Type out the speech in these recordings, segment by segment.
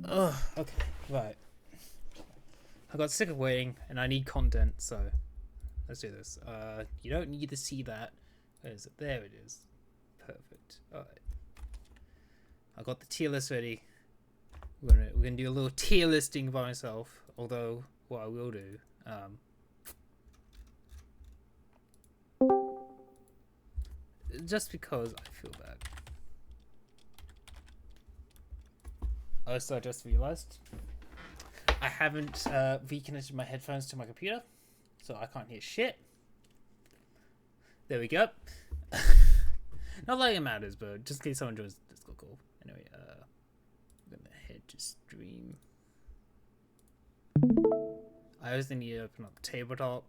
Ugh, okay, right. I got sick of waiting and I need content, so let's do this. You don't need to see that. Where is it? There it is. Perfect. Alright. I got the tier list ready. We're gonna do a little tier listing by myself. Although what I will do, just because I feel bad. Also, I just realized I haven't reconnected my headphones to my computer, so I can't hear shit. There we go. Not like it matters, but just in case someone joins the Discord call. Anyway, I'm gonna head to stream. I also need to open up tabletop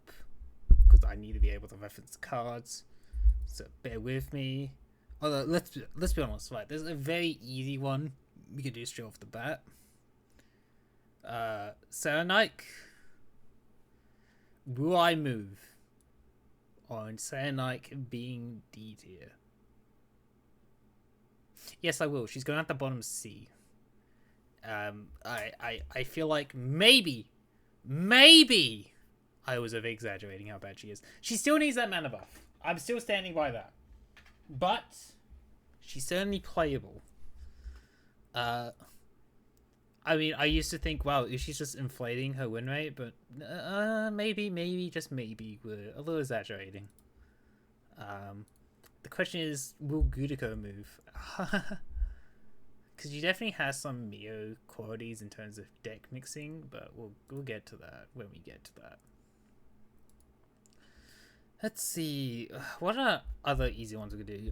because I need to be able to reference the cards. So bear with me. Although let's be honest, right? There's a very easy one we could do straight off the bat. Serenike. Will I move on Serenike being D tier? Yes, I will. She's going at the bottom C. I feel like maybe I was exaggerating how bad she is. She still needs that mana buff. I'm still standing by that. But she's certainly playable. I mean, I used to think, wow, she's just inflating her win rate, but maybe, just maybe, we're a little exaggerating. The question is, will Gudiko move? Because she definitely has some Mio qualities in terms of deck mixing, but we'll get to that when we get to that. Let's see, what are other easy ones we could do?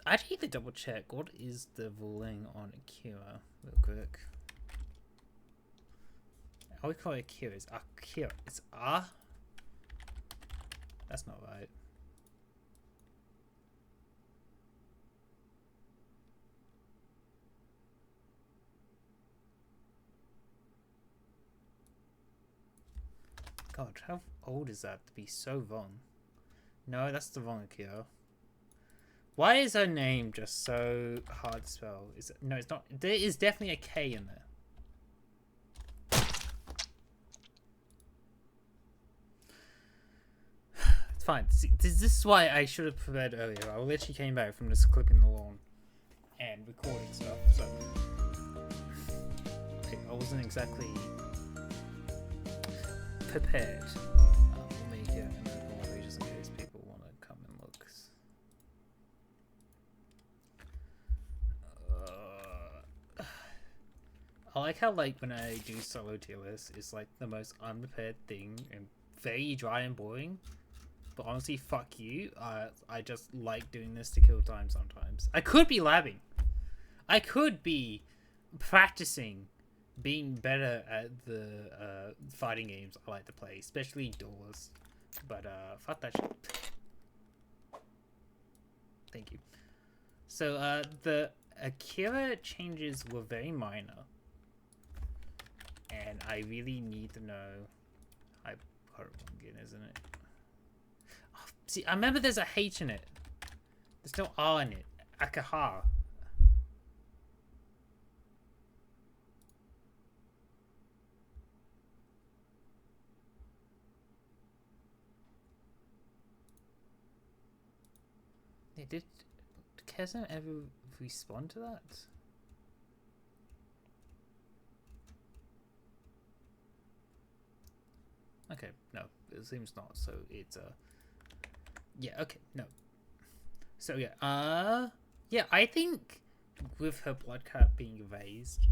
I actually need to double check. What is the ruling on Akira, real quick? How we call it Akira? It's Akira. It's Ah? That's not right. God, how old is that to be so wrong? No, that's the wrong Akira. Why is her name just so hard to spell? Is it, no, it's not. There is definitely a K in there. It's fine. See, this is why I should have prepared earlier. I literally came back from just clipping the lawn and recording stuff, so I wasn't exactly prepared. We'll make it and then just in case people want to come and look. I like how, like, when I do solo tier lists, it's like the most unprepared thing and very dry and boring. But honestly, fuck you. I just like doing this to kill time sometimes. I could be labbing. I could be practicing being better at the fighting games I like to play, especially Duelist. But fuck that shit. Thank you. So the Akira changes were very minor. And I really need to know. I got it wrong again, isn't it? Oh, see, I remember there's a H in it. There's no R in it. Akaha. Did Kesem ever respond to that? Okay, no, it seems not. So it's yeah, okay, no. So yeah, yeah, I think with her blood cap being raised,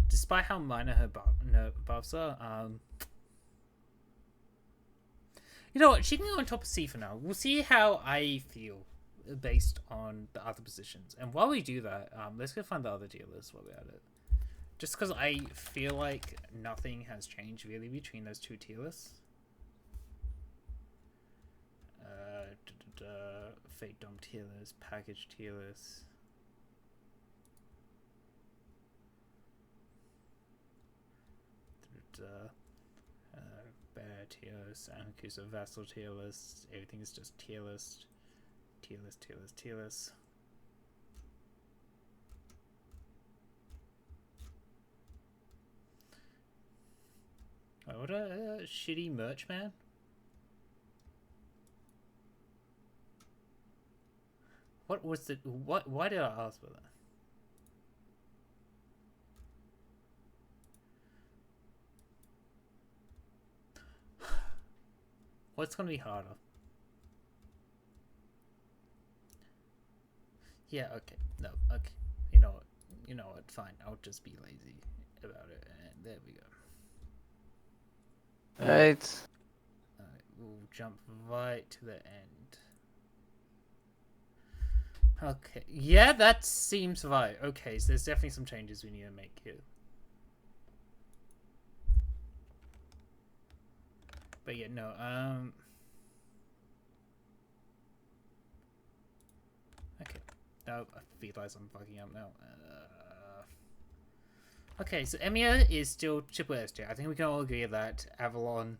despite how minor her buffs are, you know what? She can go on top of C for now. We'll see how I feel based on the other positions. And while we do that, let's go find the other tier list while we're at it. Just because I feel like nothing has changed really between those two tier lists. Fake Dom tier list, package tier list. Bear tier list, Anakusa Vassal tier list. Everything is just tier list. Tier list, tier list, tier list. What a shitty merch, man. What was the... What? Why did I ask for that? What's gonna be harder? Yeah, okay. No, okay. You know what? You know what? Fine. I'll just be lazy about it. And there we go. Right. We'll jump right to the end. Okay. Yeah, that seems right. Okay, so there's definitely some changes we need to make here. But yeah, no, okay. No, I realize I'm fucking up now. Okay, so Emiya is still triple S tier. I think we can all agree that Avalon.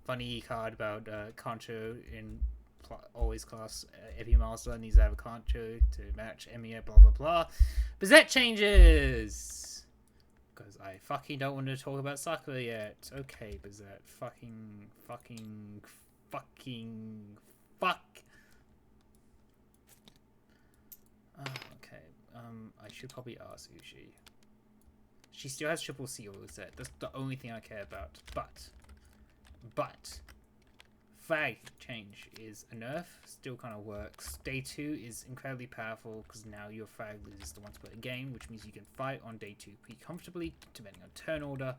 Funny card about Concho in always class Epi Master needs to have a Concho to match Emiya, blah blah blah. But that changes! Because I fucking don't want to talk about Sakura yet. Okay, but that fucking fuck. Oh, okay. I should probably ask Ushi. She still has triple seal set. That's the only thing I care about. But flag change is a nerf. Still kind of works. Day 2 is incredibly powerful because now your flag loses the once per game, which means you can fight on day 2 pretty comfortably, depending on turn order.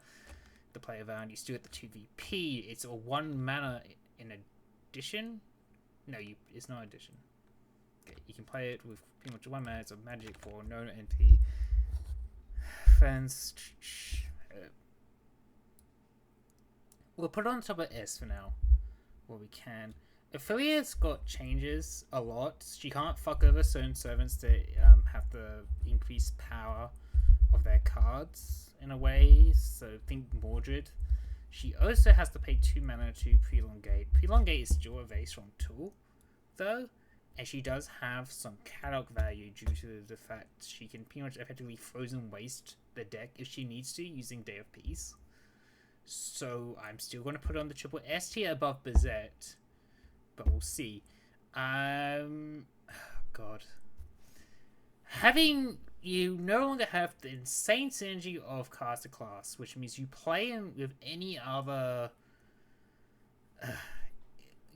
The player around you still get the 2VP. It's a 1 mana in addition. No, it's not addition. Okay, you can play it with pretty much 1 mana. It's a magic for no entity. Friends. We'll put it on top of S for now. Well, we can. Affiliate's got changes a lot. She can't fuck over certain servants to have the increased power of their cards in a way. So think Mordred. She also has to pay 2 mana to Prelongate. Prelongate is still a very strong tool, though. And she does have some catalog value due to the fact she can pretty much effectively frozen waste the deck if she needs to using Day of Peace. So I'm still going to put on the triple S tier above Bizet, but we'll see. God. Having you no longer have the insane synergy of caster class, which means you play in with any other.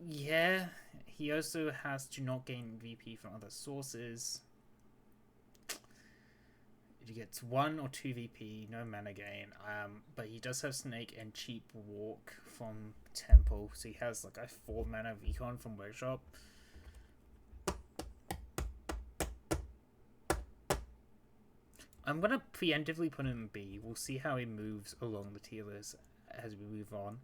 Yeah, he also has to not gain VP from other sources. He gets 1 or 2 VP, no mana gain. But he does have Snake and Cheap Walk from Temple, so he has like a 4 mana Recon from Workshop. I'm gonna preemptively put him in B. We'll see how he moves along the tier list as we move on.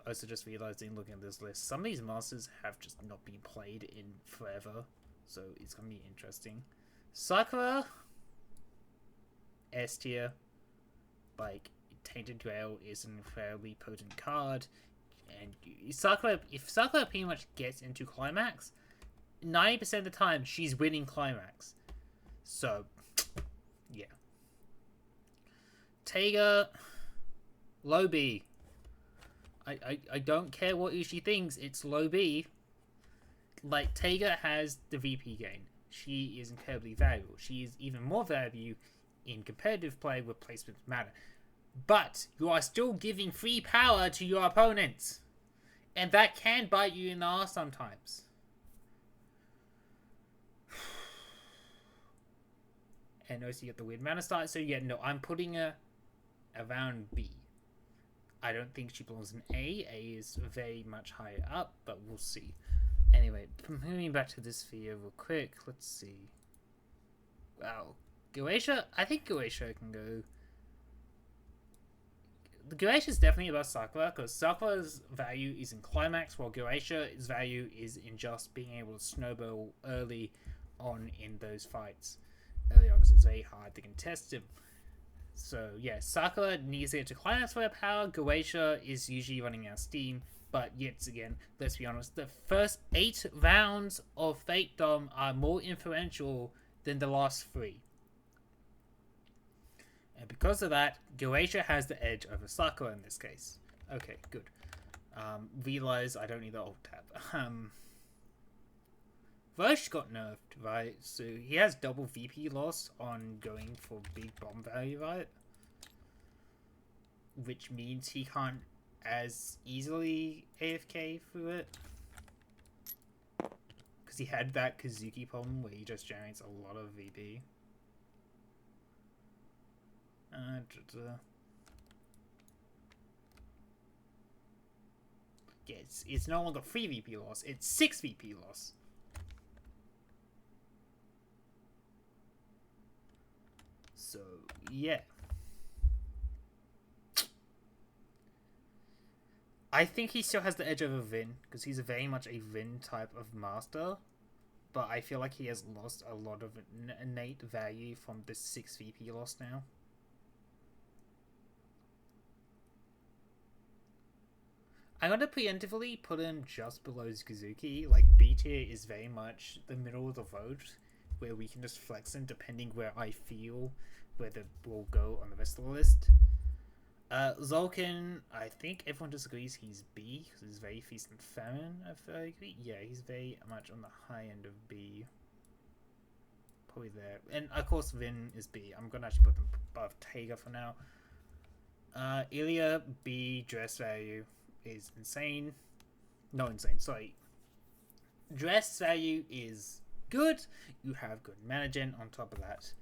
Also just realizing looking at this list, some of these masters have just not been played in forever, so it's gonna be interesting. Sakura, S tier. Like, Tainted Grail is an incredibly potent card, and if Sakura pretty much gets into Climax, 90% of the time she's winning Climax. So, yeah. Taiga, low B. I don't care what Ushi thinks, it's low B. Like, Taiga has the VP gain. She is incredibly valuable. She is even more valuable in competitive play where placements matter. But you are still giving free power to your opponents. And that can bite you in the ass sometimes. And also you get the weird mana start. So yeah, no, I'm putting her around B. I don't think she belongs in A. A is very much higher up, but we'll see. Anyway, moving back to this video real quick, let's see. Wow. Goetia? I think Goetia can go. The Goetia is definitely about Sakura, because Sakura's value is in Climax, while Goetia's value is in just being able to snowball early on in those fights. Early on, because it's very hard to contest him. So, yeah, Sakura needs to get to Climax for her power. Goetia is usually running out of steam. But yet again, let's be honest, the first 8 rounds of Fate Dom are more influential than the last 3. And because of that, Goetia has the edge over Sakura in this case. Okay, good. Realize I don't need the alt tab. Roche got nerfed, right? So he has double VP loss on going for big bomb value, right? Which means he can't as easily AFK through it. Because he had that Kazuki problem where he just generates a lot of VP. Yeah, it's no longer 3 VP loss, it's 6 VP loss. So, yeah. I think he still has the edge over Vin, because he's very much a Vin type of master. But I feel like he has lost a lot of innate value from this 6 VP loss now. I'm going to preemptively put him just below Kazuki. Like, B tier is very much the middle of the road, where we can just flex him depending where I feel where the will go on the rest of the list. Zolkin, I think everyone disagrees he's B, because he's very Feast and Famine, I feel like. Yeah, he's very much on the high end of B. Probably there. And, of course, Vin is B. I'm going to actually put them above Taiga for now. Ilya, B, dress value is insane. Not insane, sorry. Dress value is good. You have good mana gen on top of that.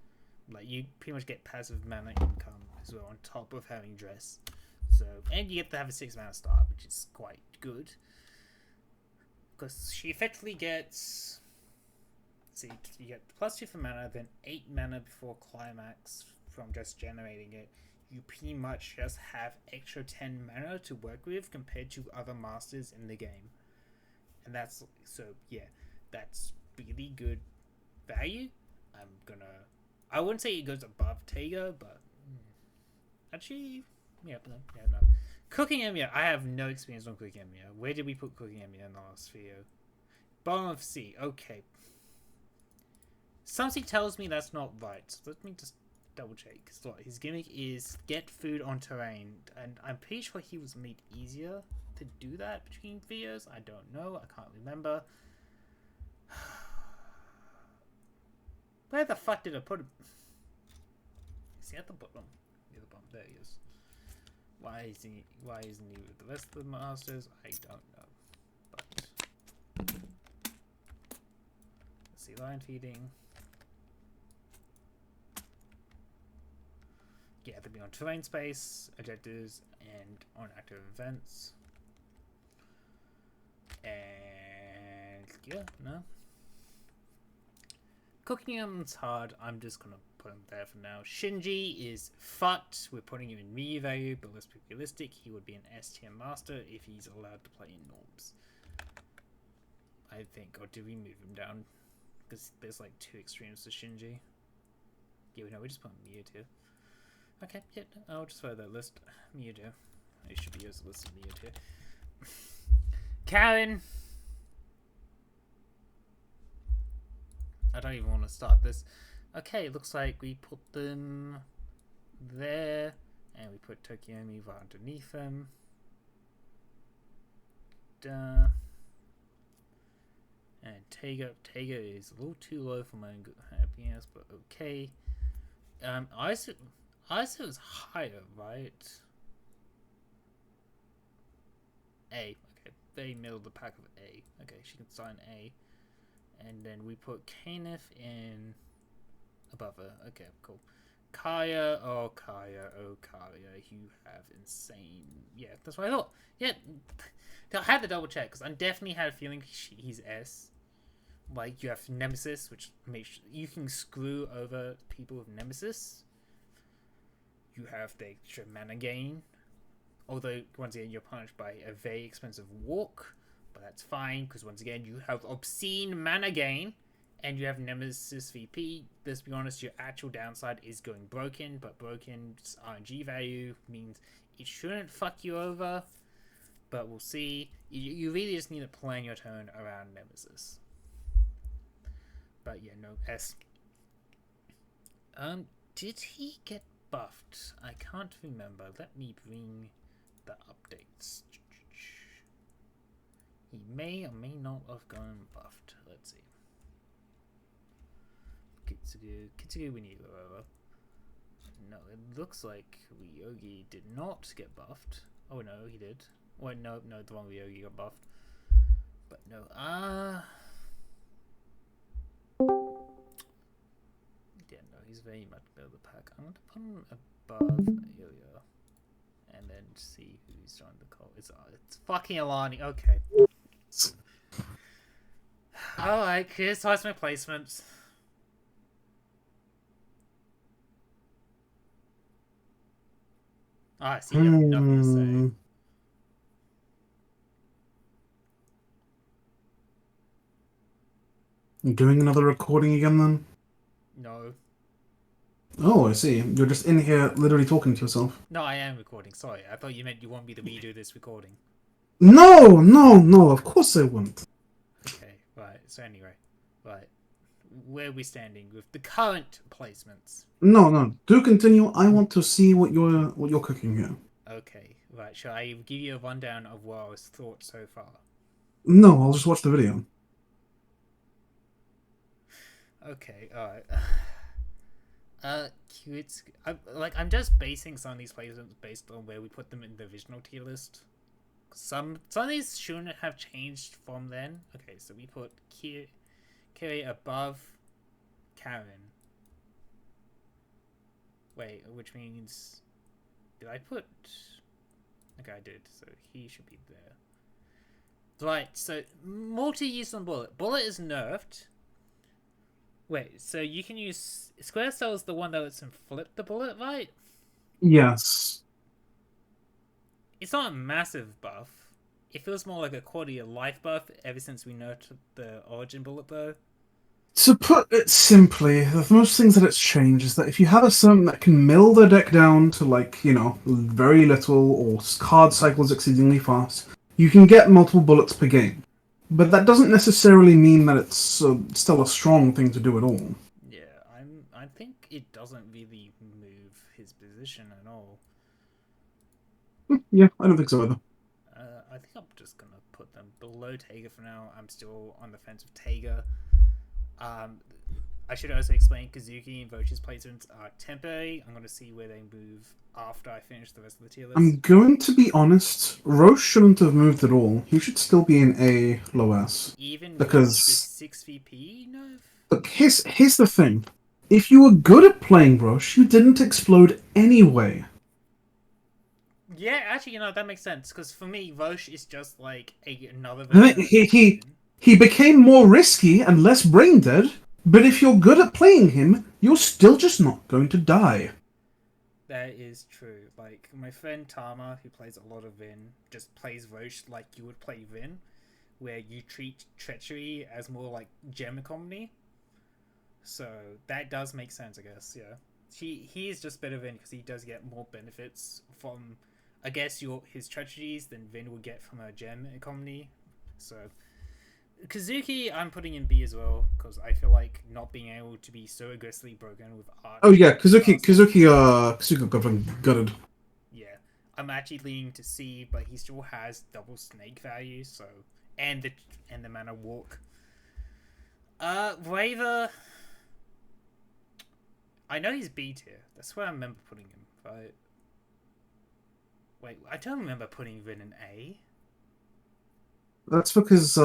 Like, you pretty much get passive mana income as well on top of having dress. So, and you get to have a 6 mana start, which is quite good. Because she effectively gets... See, you get +2 for mana, then 8 mana before climax from just generating it. You pretty much just have extra 10 mana to work with compared to other masters in the game. And that's, so yeah, that's really good value. I wouldn't say it goes above Taiga, but actually, yeah, no. Cooking Emiya, I have no experience on Cooking Emiya. Where did we put Cooking Emiya in the last video? Bottom of C, okay. Something tells me that's not right, so let me just double check. So his gimmick is get food on terrain, and I'm pretty sure he was made easier to do that between videos. I don't know, I can't remember. Where the fuck did I put him? Is he at the bottom? Near the bottom. There he is. Why isn't he with the rest of the masters? I don't know. But let's see, line feeding. Yeah, they'll be on terrain space, objectives, and on active events. And yeah, no. Cooking him's hard. I'm just gonna put him there for now. Shinji is fucked. We're putting him in me value, but let's be realistic. He would be an S tier master if he's allowed to play in norms. I think. Or do we move him down? Because there's like 2 extremes to Shinji. Yeah, no, we just put him Mewtwo. Okay, yeah, I'll just follow that list. Mewtwo. It should be as a list of Mewtwo. Karen! I don't even want to start this. Okay, looks like we put them there, and we put Tokyomi right underneath them. Duh. And Taiga is a little too low for my good happiness, but okay. Iso is higher, right? A. Okay, they middle of the pack of A. Okay, she can sign A. And then we put Kaneth in above her. Okay, cool. Kaya, you have insane... Yeah, that's what I thought. Yeah, I had to double check, because I definitely had a feeling he's S. Like, you have Nemesis, which makes... You can screw over people with Nemesis. You have the extra mana gain. Although, once again, you're punished by a very expensive walk. But that's fine, because once again, you have obscene mana gain. And you have Nemesis VP. Let's be honest, your actual downside is going broken. But broken's RNG value means it shouldn't fuck you over. But we'll see. You really just need to plan your turn around Nemesis. But yeah, no, S. Did he get buffed? I can't remember. Let me bring the updates. He may or may not have gone buffed. Let's see. Kitsugu we need over. No, it looks like Ryogi did not get buffed. Oh no, he did. Wait, no, the wrong Ryogi got buffed. But no, yeah, no, he's very much below the pack. I'm going to put him above Ilya. And then see who's joined the call. It's fucking Alani. Okay. Alright, criticize my placements. Alright, so you have nothing to say. You doing another recording again then? No. Oh, I see. You're just in here literally talking to yourself. No, I am recording. Sorry. I thought you meant you want me to redo this recording. No, of course I wouldn't. Okay, right. So anyway, right. Where are we standing with the current placements? No. Do continue. I want to see what you're cooking here. Okay, right. Shall I give you a rundown of what I was thought so far? No, I'll just watch the video. Okay, alright. I'm just basing some of these placements based on where we put them in the original tier list. Some of these shouldn't have changed from then. Okay, so we put Kiri above Karen. Wait, which means... Did I put... Okay, I did, so he should be there. Right, so multi-use on Bullet. Bullet is nerfed. Wait, so you can use... Square Cell is the one that lets him flip the bullet, right? Yes. It's not a massive buff. It feels more like a quality of life buff ever since we nerfed the Origin Bullet, though. To put it simply, the most things that it's changed is that if you have a summon that can mill the deck down to, like, very little, or card cycles exceedingly fast, you can get multiple bullets per game. But that doesn't necessarily mean that it's still a strong thing to do at all. Yeah, I think it doesn't really move his position at all. Yeah, I don't think so either. I think I'm just gonna put them below Taiga for now. I'm still on the fence with Taiga. I should also explain Kazuki and Voch's placements are temporary. I'm going to see where they move after I finish the rest of the tier list. I'm going to be honest, Roche shouldn't have moved at all. He should still be in A, low S. Even because with the 6 VP nerf? Look, here's the thing. If you were good at playing Roche, you didn't explode anyway. Yeah, actually, that makes sense. Because for me, Roche is just like another version he became more risky and less brain dead, but if you're good at playing him, you're still just not going to die. That is true. Like, my friend Tama, who plays a lot of Vin, just plays Roche like you would play Vin, where you treat Treachery as more like gem economy. So that does make sense, I guess, yeah. He is just better Vin because he does get more benefits from, I guess, his Treacheries than Vin would get from a gem economy. So Kazuki, I'm putting in B as well because I feel like not being able to be so aggressively broken with art. Oh yeah, Kazuki got gutted. Yeah, I'm actually leaning to C, but he still has double snake value, so and the mana walk. Waver. I know he's B tier. That's where I remember putting him. Right? Wait, I don't remember putting Vin in A. That's because,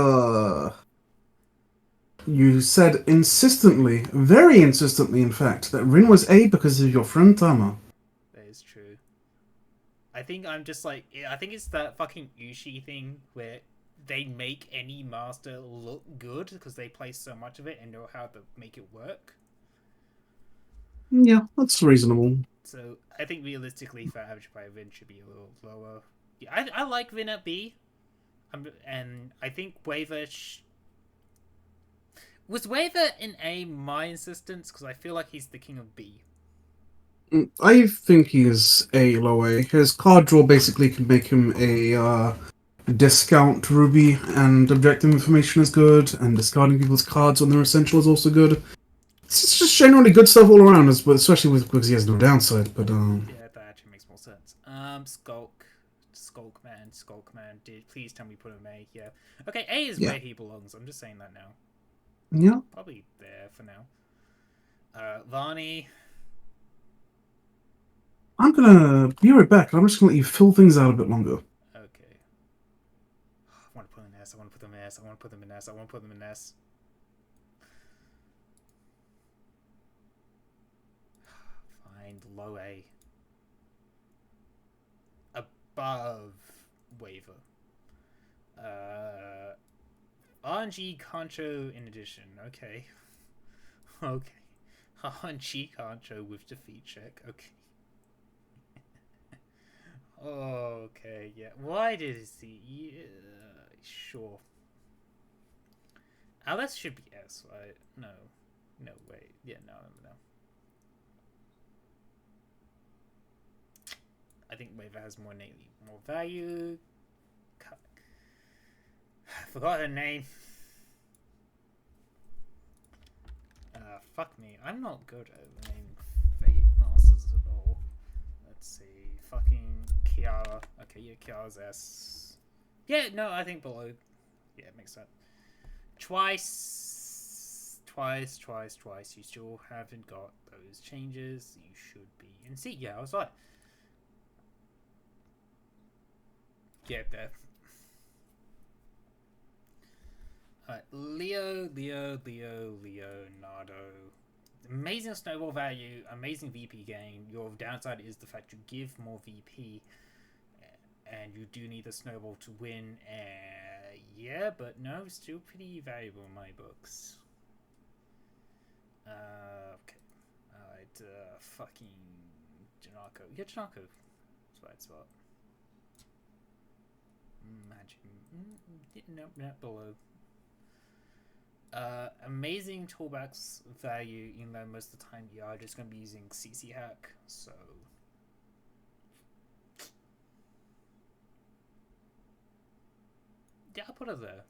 you said insistently, very insistently in fact, that Rin was A because of your friend Tama. That is true. I think I'm just like, I think it's that fucking Ushi thing where they make any master look good because they play so much of it and know how to make it work. Yeah, that's reasonable. So I think realistically for average player, Vin should be a little lower. Yeah, I like Vin at B. And I think Waver... Was Waver in A my insistence? Because I feel like he's the king of B. I think he's A, low A. His card draw basically can make him a discount Ruby, and objective information is good, and discarding people's cards on their essential is also good. it's just generally good stuff all around, but especially because he has no downside. But Yeah, that actually makes more sense. Skulk Man. Please tell me put him A. Yeah. Okay, A is yeah, where he belongs. I'm just saying that now. yeah. Probably there for now. Varney. I'm gonna be right back. I'm just gonna let you fill things out a bit longer. Okay. I want to put them in S. I want to put them in S. I want to put them in S. I want to put them in S. Find low A. Above waiver. RNG Concho in addition. Okay. Okay. RNG Concho with defeat check. Okay. Okay, yeah. Why did he? Yeah, sure. Alice should be S, right? No. No, wait. Yeah, no. I think Waiver has more value. I forgot her name. Fuck me. I'm not good at naming Fate Masters at all. Let's see. Fucking Kiara. Okay, yeah, Kiara's S. Yeah, no, I think below. Yeah, it makes sense. Twice. You still haven't got those changes. You should be in C. Yeah, I was right. Yeah, there. Alright, Leonardo. Amazing snowball value, amazing VP gain. Your downside is the fact you give more VP, and you do need the snowball to win. Yeah, but no, still pretty valuable in my books. Okay. Alright, fucking Janako. Yeah, Janako. That's the right spot. Imagine. No, not below. Amazing toolbox value, even though most of the time you are just going to be using CC hack, so yeah, I'll put it there.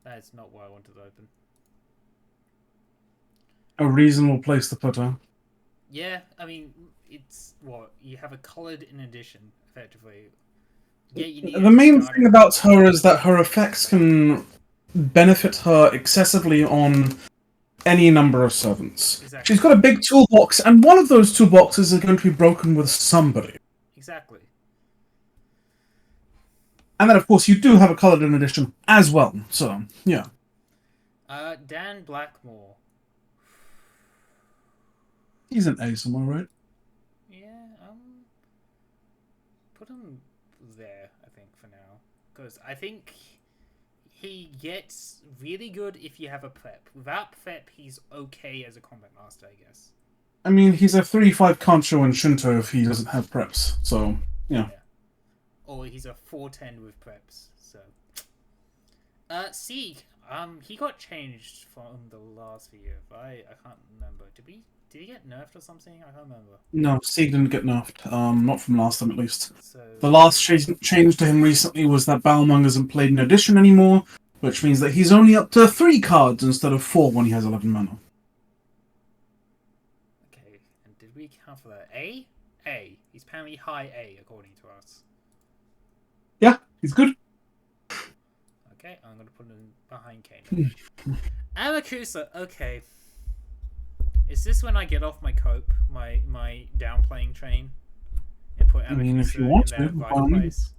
That's not why I wanted to open. A reasonable place to put her. Yeah, I mean, it's what you have a colored in addition, effectively. Yeah, you need The main thing about her is that her effects can benefit her excessively on any number of servants. Exactly. She's got a big toolbox, and one of those toolboxes is going to be broken with somebody. Exactly. And then, of course, you do have a colored in addition as well. So, yeah. Dan Blackmore. He's an A somewhere, right? Yeah, put him there, I think, for now. Because I think he gets really good if you have a prep. Without prep, he's okay as a combat master, I guess. I mean, he's a 3-5 Kancho in Shinto if he doesn't have preps. So, yeah. Or he's a 410 with preps. So, Sieg. He got changed from the last video. I can't remember. Did he get nerfed or something? I can't remember. No, Sieg didn't get nerfed. Not from last time, at least. So, the last change to him recently was that Balmung isn't played in addition anymore, which means that he's only up to 3 cards instead of 4 when he has 11 mana. Okay, and did we count for that? A? A. He's apparently high A, according to us. Yeah, he's good. Okay, I'm going to put him behind Kano. Amakusa, okay. Is this when I get off my cope, my downplaying train, and put Amakusa if you want in their to, right place?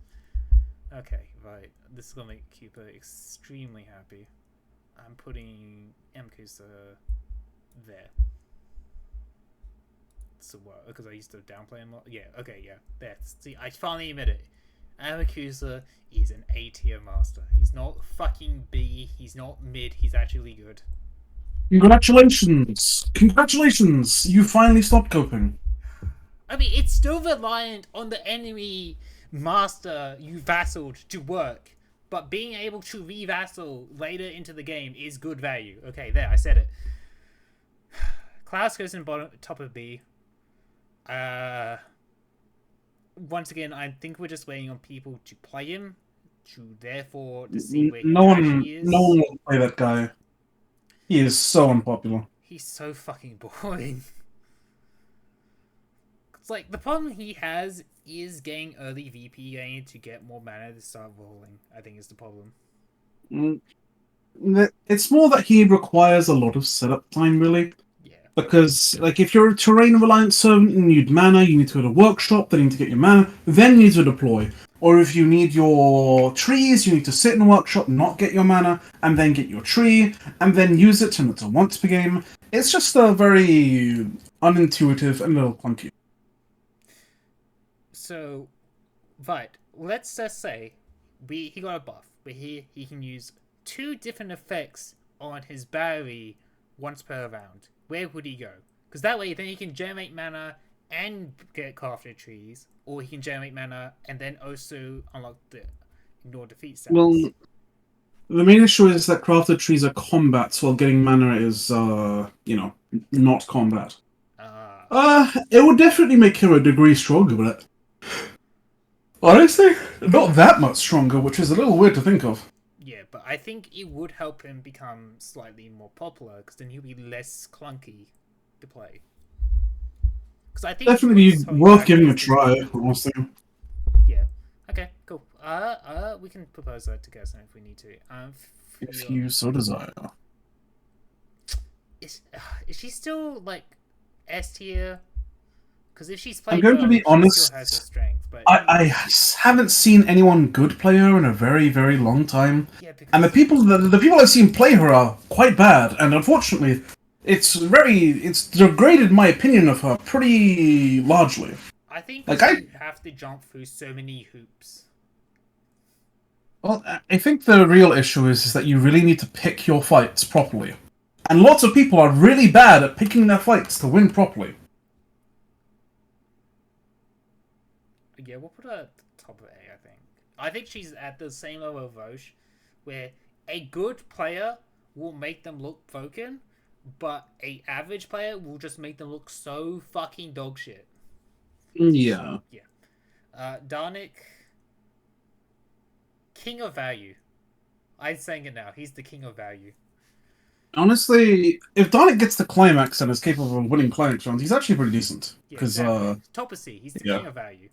Okay, right. This is gonna make Cooper extremely happy. I'm putting Amakusa there. So what? Because I used to downplay him. Yeah. Okay. Yeah. There. See, I finally admit it. Amakusa is an A tier master. He's not fucking B. He's not mid. He's actually good. Congratulations! Congratulations! You finally stopped coping. I mean, it's still reliant on the enemy master you vassaled to work, but being able to re-vassal later into the game is good value. Okay, there, I said it. Klaus goes in top of B. Once again, I think we're just waiting on people to play him, to see where he actually is. No one will play that guy. He is so unpopular. He's so fucking boring. It's like the problem he has is getting early VP gain to get more mana to start rolling. I think is the problem. Mm, It's more that he requires a lot of setup time, really. Yeah. Because, like, if you're a terrain-reliant servant, you need mana, you need to go to workshop, then you need to get your mana, then you need to deploy. Or if you need your trees, you need to sit in workshop, not get your mana, and then get your tree, and then use it, and it's a once per game. It's just a very unintuitive and a little clunky. So, right. Let's just say he got a buff, but he can use 2 different effects on his battery once per round. Where would he go? Because that way, then he can generate mana and get crafted trees, or he can generate mana and then also unlock the ignore defeat stats. Well, the main issue is that crafted trees are combats, while getting mana is, not combat. It would definitely make him a degree stronger, but honestly, not that much stronger, which is a little weird to think of. Yeah, but I think it would help him become slightly more popular, because then he'll be less clunky to play. Because I think Definitely worth giving a try, honestly. Yeah. Okay. Cool. We can propose that to Gerson if we need to. If you so desire. Is she still like S tier? Because if she's playing, I'm going to be honest. Still has her strength, but I haven't seen anyone good play her in a very, very long time. yeah, because... And the people I've seen play her are quite bad, and unfortunately, it's degraded my opinion of her pretty largely. I think like you have to jump through so many hoops. Well, I think the real issue is that you really need to pick your fights properly. And lots of people are really bad at picking their fights to win properly. Yeah, we'll put her at the top of A, I think. I think she's at the same level of Roche, where a good player will make them look broken, but a average player will just make them look so fucking dog shit. Yeah. Yeah. Darnik, king of value. I'm saying it now. He's the king of value. Honestly, if Darnik gets the climax and is capable of winning climax rounds, he's actually pretty decent. Yeah, exactly. Top of C. He's the king of value.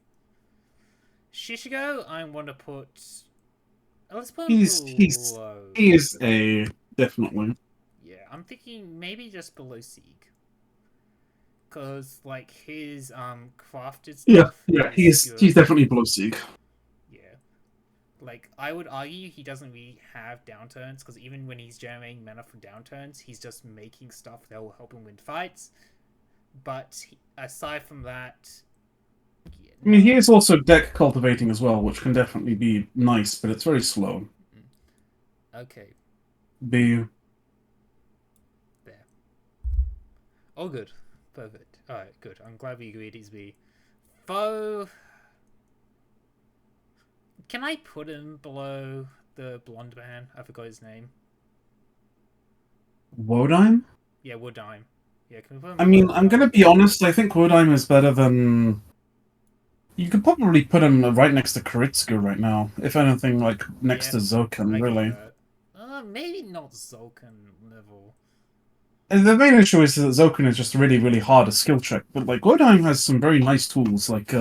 Shishigo, I want to put... let's put him below. He is A, definitely. Yeah, I'm thinking maybe just below Sieg. Because, like, his crafted stuff... Yeah, he's definitely below Sieg. Yeah. Like, I would argue he doesn't really have downturns, because even when he's generating mana from downturns, he's just making stuff that will help him win fights. But aside from that... Yeah, I mean, he is also deck cultivating as well, which can definitely be nice, but it's very slow. Okay. B. There. Oh, good. Perfect. Alright, good. I'm glad we agreed he's B. Foe... Can I put him below the blonde man? I forgot his name. Wodime? Yeah, Woodime. Yeah, can we put him? I mean, I'm gonna be honest, I think Wodime is better than... You could probably put him right next to Kuritsugu right now. If anything, like, next to Zoken, really. Maybe not Zoken level. And the main issue is that Zoken is just really, really hard to skill check. But, like, Wodime has some very nice tools. Like,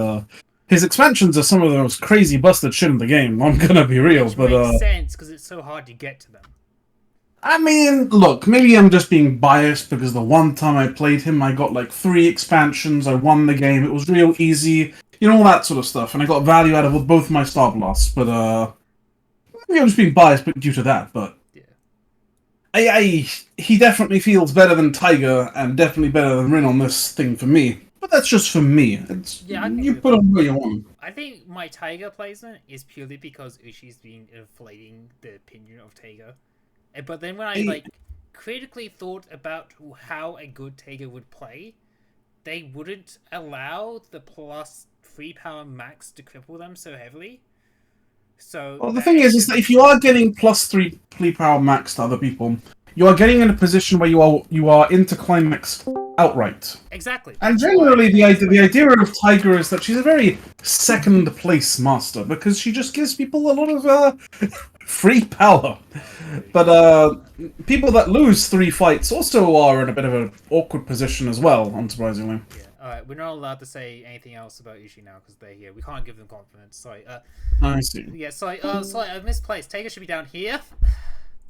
his expansions are some of the most crazy busted shit in the game. I'm gonna be real, Which but makes sense, because it's so hard to get to them. I mean, look, maybe I'm just being biased because the one time I played him, I got like 3 expansions, I won the game, it was real easy, you know, all that sort of stuff, and I got value out of both my Star Blasts, but, maybe I'm just being biased due to that, but... Yeah. He definitely feels better than Tiger, and definitely better than Rin on this thing for me. But that's just for me. You put him where you want. I think my Tiger placement is purely because Ushi's been inflating the opinion of Tiger. But then when I critically thought about how a good Tiger would play, they wouldn't allow the plus 3 power max to cripple them so heavily. So well, the thing is that if you are getting plus 3 power max to other people, you are getting in a position where you are into climax outright. Exactly. And generally, the idea of Tiger is that she's a very second place master because she just gives people a lot of free power. Okay. But people that lose 3 fights also are in a bit of an awkward position as well, unsurprisingly. Yeah. All right. We're not allowed to say anything else about Uchi now because they're here. We can't give them confidence. Sorry. I see. Yeah. Sorry. Sorry. I misplaced. Taker should be down here.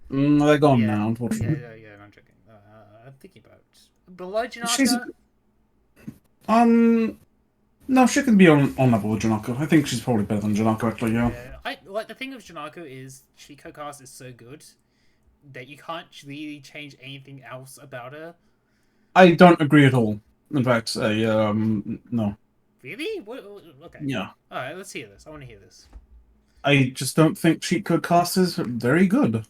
They're gone Yeah. now, Yeah. unfortunately. Yeah. I'm joking. I'm thinking about below She's Janaka. no, she could be on level with Janako. I think she's probably better than Janako, actually. Yeah. Yeah. I like the thing with Janako is Chico cast is so good that you can't really change anything else about her. I don't agree at all. In fact, no. Really? Okay. Yeah. All right. Let's hear this. I want to hear this. I just don't think cheat code cast is very good.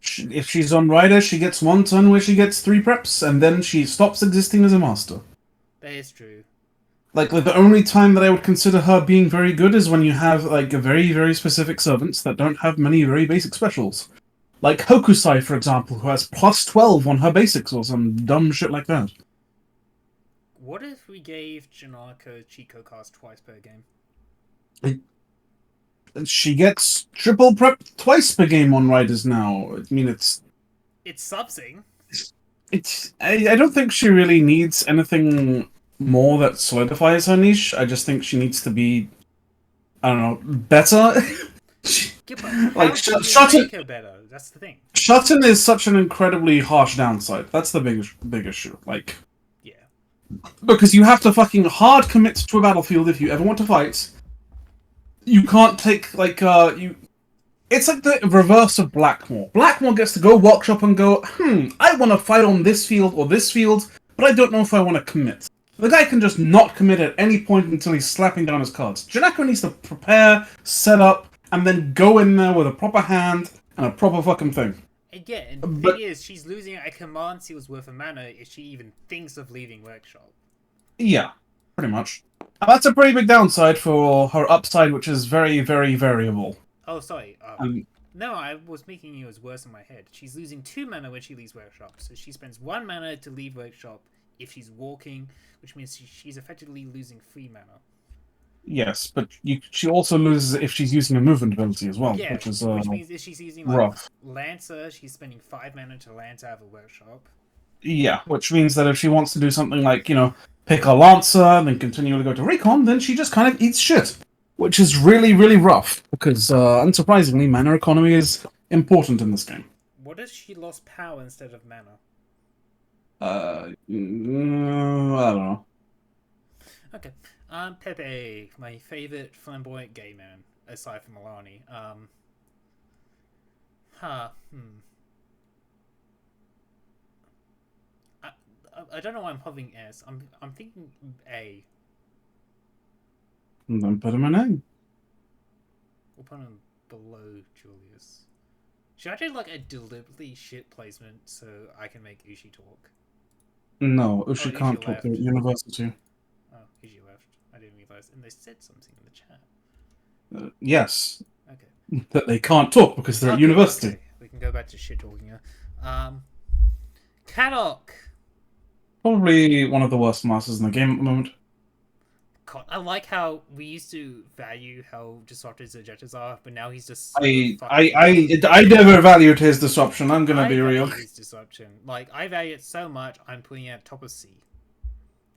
If she's on Rider, she gets one turn where she gets 3 preps, and then she stops existing as a master. That is true. Like the only time that I would consider her being very good is when you have like a very, very specific servants that don't have many very basic specials. Like Hokusai, for example, who has plus 12 on her basics or some dumb shit like that. What if we gave Janako Chico cast twice per game? She gets triple prep twice per game on Riders now. I mean, It's subsing. I don't think she really needs anything more that solidifies her niche. I just think she needs to be, I don't know, better. Like Shutton, make her better. That's the thing. Shutton is such an incredibly harsh downside. That's the big issue. Like, Yeah. because you have to fucking hard commit to a battlefield if you ever want to fight. You can't take like you. It's like the reverse of Blackmore. Blackmore gets to go workshop and go, I want to fight on this field or this field, but I don't know if I want to commit. The guy can just not commit at any point until he's slapping down his cards. Janako needs to prepare, set up, and then go in there with a proper hand and a proper fucking thing. Yeah, and the thing is, she's losing a command seal's worth of mana if she even thinks of leaving workshop. Yeah, pretty much. And that's a pretty big downside for her upside, which is very, very variable. Oh, sorry. No, I was making it as worse in my head. She's losing 2 mana when she leaves workshop, so she spends 1 mana to leave workshop if she's walking, which means she's effectively losing 3 mana. Yes, but she also loses if she's using a movement ability as well, Yeah, which is which means if she's using like rough. Lancer, she's spending 5 mana to Lance out of a workshop. Yeah, which means that if she wants to do something like, pick a Lancer and then continually go to Recon, then she just kind of eats shit. Which is really, really rough, because, unsurprisingly, mana economy is important in this game. What if she lost power instead of mana? I don't know. Okay. Pepe, my favorite flamboyant gay man, aside from Alani. I don't know why I'm hovering S. I'm thinking A. And then put him in A. We'll put him below Julius. Should I do like a deliberately shit placement so I can make Ushi talk? No, Ushi Ushi can't talk left. to university. Oh, Ushi left. I didn't realize. And they said something in the chat. Yes. Okay. That they can't talk because they're at university. Okay. We can go back to shit talking now. Kadok! Probably one of the worst masters in the game at the moment. God, I like how we used to value how disruptive Zegetas are, but now he's just. I never valued his disruption. I'm gonna be real. His disruption, like I value it so much, I'm putting it at top of C.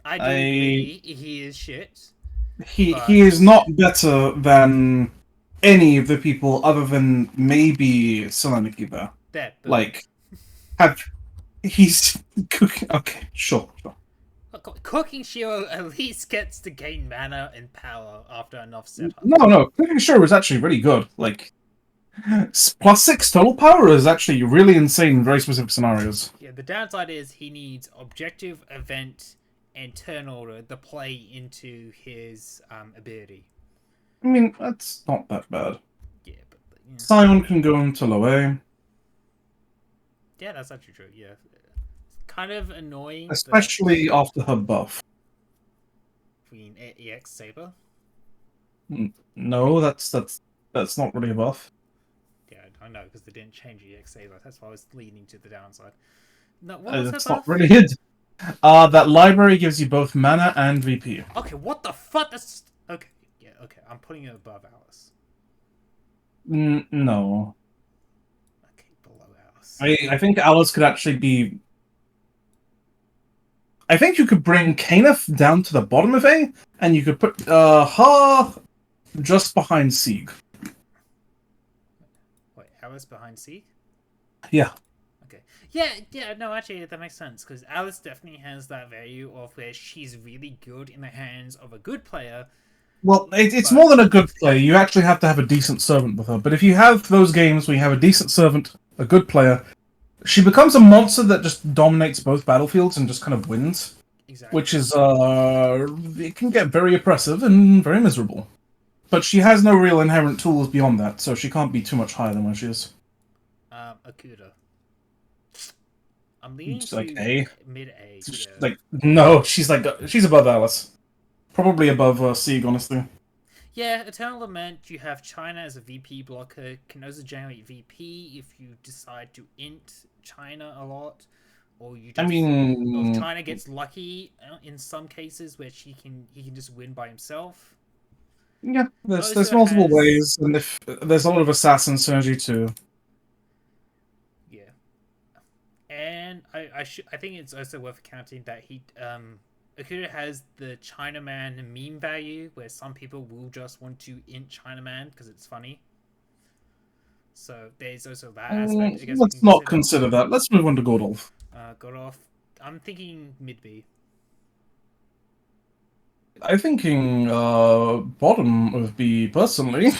I do agree he is shit. He is not better than any of the people other than maybe Seleniki there. Like, he's cooking. Okay, sure. Cooking Shiro at least gets to gain mana and power after enough setup. No, Cooking Shiro is actually really good. Like, +6 total power is actually really insane in very specific scenarios. Yeah, the downside is he needs objective, event, and turn order to play into his ability. I mean, that's not that bad. Yeah, but Scion can go into low A. Yeah, that's actually true. Yeah, kind of annoying, especially after her buff. Queen EX Saber. No, that's not really a buff. Yeah, I know because they didn't change EX Saber. That's why I was leaning to the downside. No, what was that's her not buff? really it. That library gives you both mana and VP. Okay, what the fuck? That's okay. Yeah, okay. I'm putting it above Alice. No. Okay, below Alice. I think Alice could actually be. I think you could bring Kenneth down to the bottom of A, and you could put her just behind Sieg. Wait, Alice behind Seek? Yeah. Okay. Yeah, yeah, no, actually, that makes sense, because Alice definitely has that value of where she's really good in the hands of a good player, Well, it's but more than a good player. You actually have to have a decent servant with her. But if you have those games where you have a decent servant, a good player, she becomes a monster that just dominates both battlefields and just kind of wins, which exactly. is it can get very oppressive and very miserable. But she has no real inherent tools beyond that, so she can't be too much higher than where she is. Akuda. I'm leaning It's like to A. mid A, She's yeah. like no, she's above Alice, probably above Sieg, honestly. Yeah, Eternal Lament, you have China as a VP blocker, can also generate VP if you decide to int China a lot, or you I just, or if mean, China gets lucky in some cases where he can just win by himself. yeah, there's Also multiple has, ways, and if there's a lot of assassin synergy too. yeah, and I think it's also worth counting that Akira has the Chinaman meme value, where some people will just want to int Chinaman because it's funny. So there's also that aspect I guess we can Let's not consider. consider that. Let's move on to Godolph. Got off. I'm thinking mid B. I'm thinking bottom of B personally.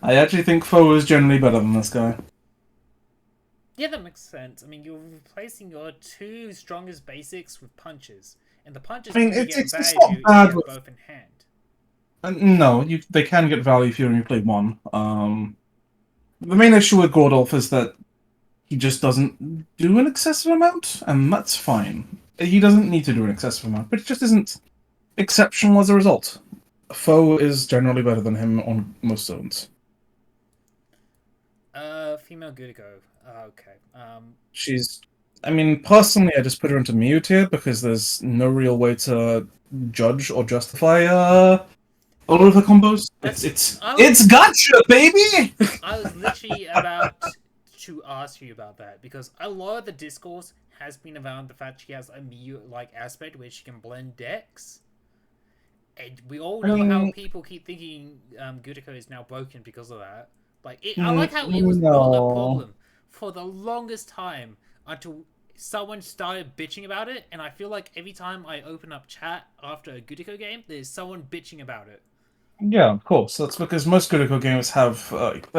I actually think Foe is generally better than this guy. Yeah, that makes sense. I mean, you're replacing your two strongest basics with punches, and the punches I mean, only get it's not value if you bad have with. both in hand. No, they can get value if you only play one. The main issue with Godolph is that he just doesn't do an excessive amount, and that's fine. He doesn't need to do an excessive amount, but it just isn't exceptional as a result. Foe is generally better than him on most zones. Female Gudiko. Okay. She's. I mean, personally, I just put her into Mew tier because there's no real way to judge or justify a lot of the combos. That's I It's was gotcha, baby. I was literally about to ask you about that because a lot of the discourse has been around the fact she has a Miyu like aspect where she can blend decks. And we all I know how mean, people keep thinking Gudiko is now broken because of that. I like how it was not a no. problem for the longest time until someone started bitching about it, and I feel like every time I open up chat after a Gudiko game, there's someone bitching about it. Yeah, of course. That's because most critical games have like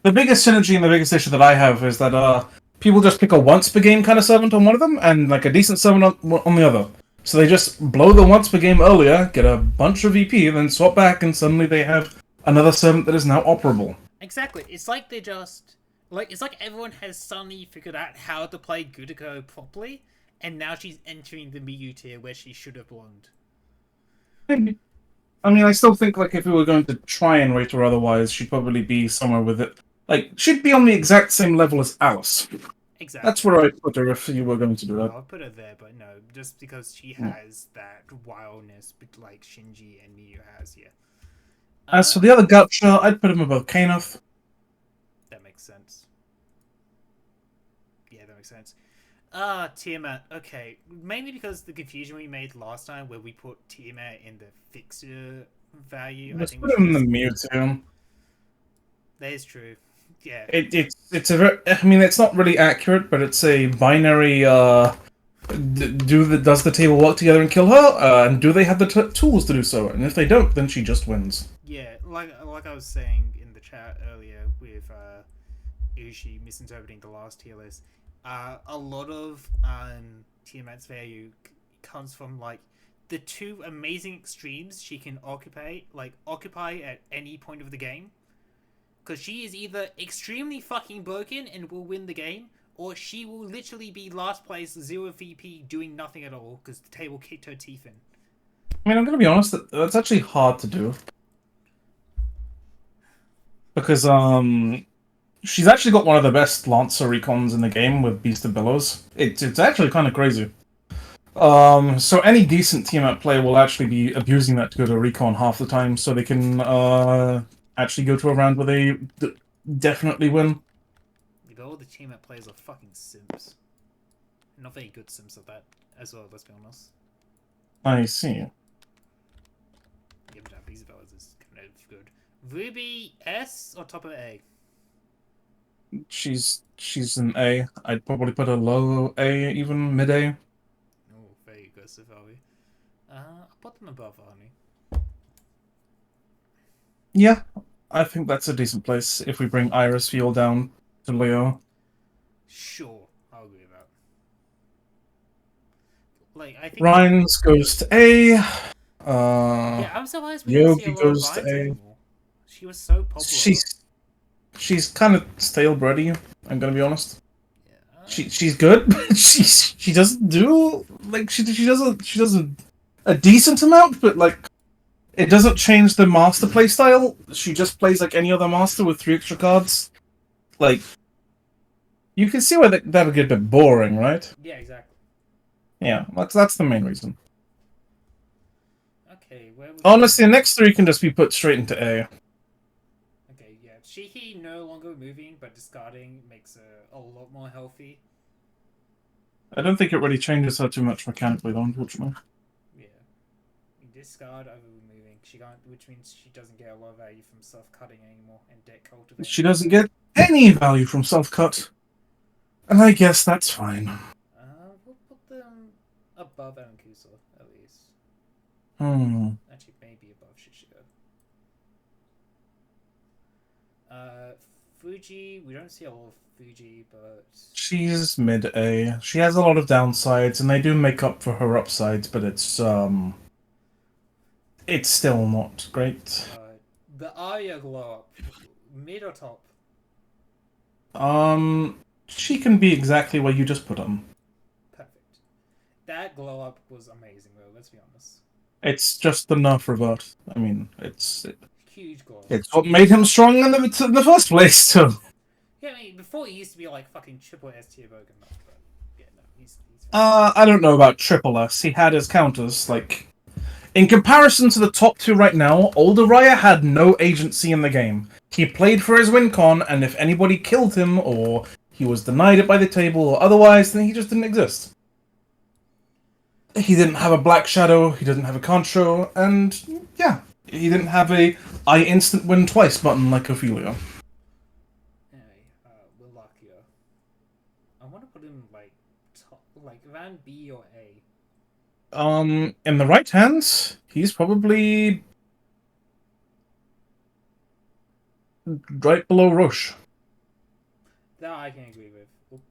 the biggest synergy and the biggest issue that I have is that people just pick a once per game kind of servant on one of them and like a decent servant on the other. So they just blow the once per game earlier, get a bunch of VP, then swap back, and suddenly they have another servant that is now operable. Exactly. It's like they just it's like everyone has suddenly figured out how to play Gudiko properly, and now she's entering the Miyu tier where she should have belonged. Maybe. I mean, I still think like if we were going to try and rate her otherwise, she'd probably be somewhere with it. Like she'd be on the exact same level as Alice. That's Exactly. where I'd put her if you were going to do No, that. I'll put her there, but no, just because she Hmm. has that wildness, like Shinji and Miyu has. Yeah. As Uh, for the other Gacha, I'd put him above Kanoth. that makes sense. Yeah, that makes sense. Tiamat. Okay, mainly because the confusion we made last time, where we put Tiamat in the fixer value, I Let's think we put should him in the just. museum. That is true. Yeah. It's a very. I mean, it's not really accurate, but it's a binary. Does the table work together and kill her? And do they have the tools to do so? And if they don't, then she just wins. Yeah, like I was saying in the chat earlier with Ushi misinterpreting the last tier list, a lot of Tiamat's value comes from like the two amazing extremes she can occupy at any point of the game. Because she is either extremely fucking broken and will win the game, or she will literally be last place, 0 VP, doing nothing at all because the table kicked her teeth in. I mean, I'm gonna be honest. That's actually hard to do because she's actually got one of the best Lancer recons in the game with Beast of Billows. It's actually kind of crazy. So any decent team up player will actually be abusing that to go to recon half the time, so they can actually go to a round where they definitely win. Yeah, but all the team that plays are fucking simps. Not very good sims at that as well, let's be honest. I see. Yeah, but Isabella's is kind of good. Ruby S or top of A? She's an A. I'd probably put a low A, even mid A. Oh, very aggressive, are we? I'll put them above Arnie. Yeah, I think that's a decent place if we bring Iris Fuel down to Leo. Sure, I'll agree with that. Like, I think. Ryan's goes to A. Yeah, I'm surprised we don't see a Yogi lot of goes to Ryan's A. anymore. She was so popular. She's kind of stale bready. I'm gonna be honest. Yeah, She's good, but she doesn't do like she does a decent amount, but like it doesn't change the master playstyle. She just plays like any other master with 3 extra cards. Like you can see why that would get a bit boring, right? yeah, exactly. Yeah, that's the main reason. Okay, where was Honestly, the next 3 can just be put straight into A. Okay, yeah. Shiki no longer moving, but discarding makes her a lot more healthy. I don't think it really changes her too much mechanically, though, unfortunately. Yeah. You discard over removing. She can't, which means she doesn't get a lot of value from self-cutting anymore and deck cultivating. She doesn't get any value from self-cut. And I guess that's fine. We'll put them above Ankusa, at least. Actually, maybe above Shishigo. Fuji, we don't see a lot of Fuji, but She's mid-A. She has a lot of downsides, and they do make up for her upsides, but it's still not great. the Arya glow up, mid or top? She can be exactly where you just put them. Perfect. That glow up was amazing, though. Let's be honest. It's just the nerf revert. I mean, Huge glow up. it's what made him strong in the first place, too. Yeah, I mean, before he used to be like fucking triple S tier Bogan, but yeah, no, he's I don't know about Triple S. He had his counters. Like, in comparison to the top 2 right now, Alderaya had no agency in the game. He played for his win con, and if anybody killed him, or he was denied it by the table, or otherwise, then he just didn't exist. He didn't have a Black Shadow, he didn't have a Concho, and yeah, he didn't have a I instant win twice button like Ophelia. Anyway, Wallachia. I want to put him like top, like around B or A. In the right hands, he's probably right below Roche. That I can agree with.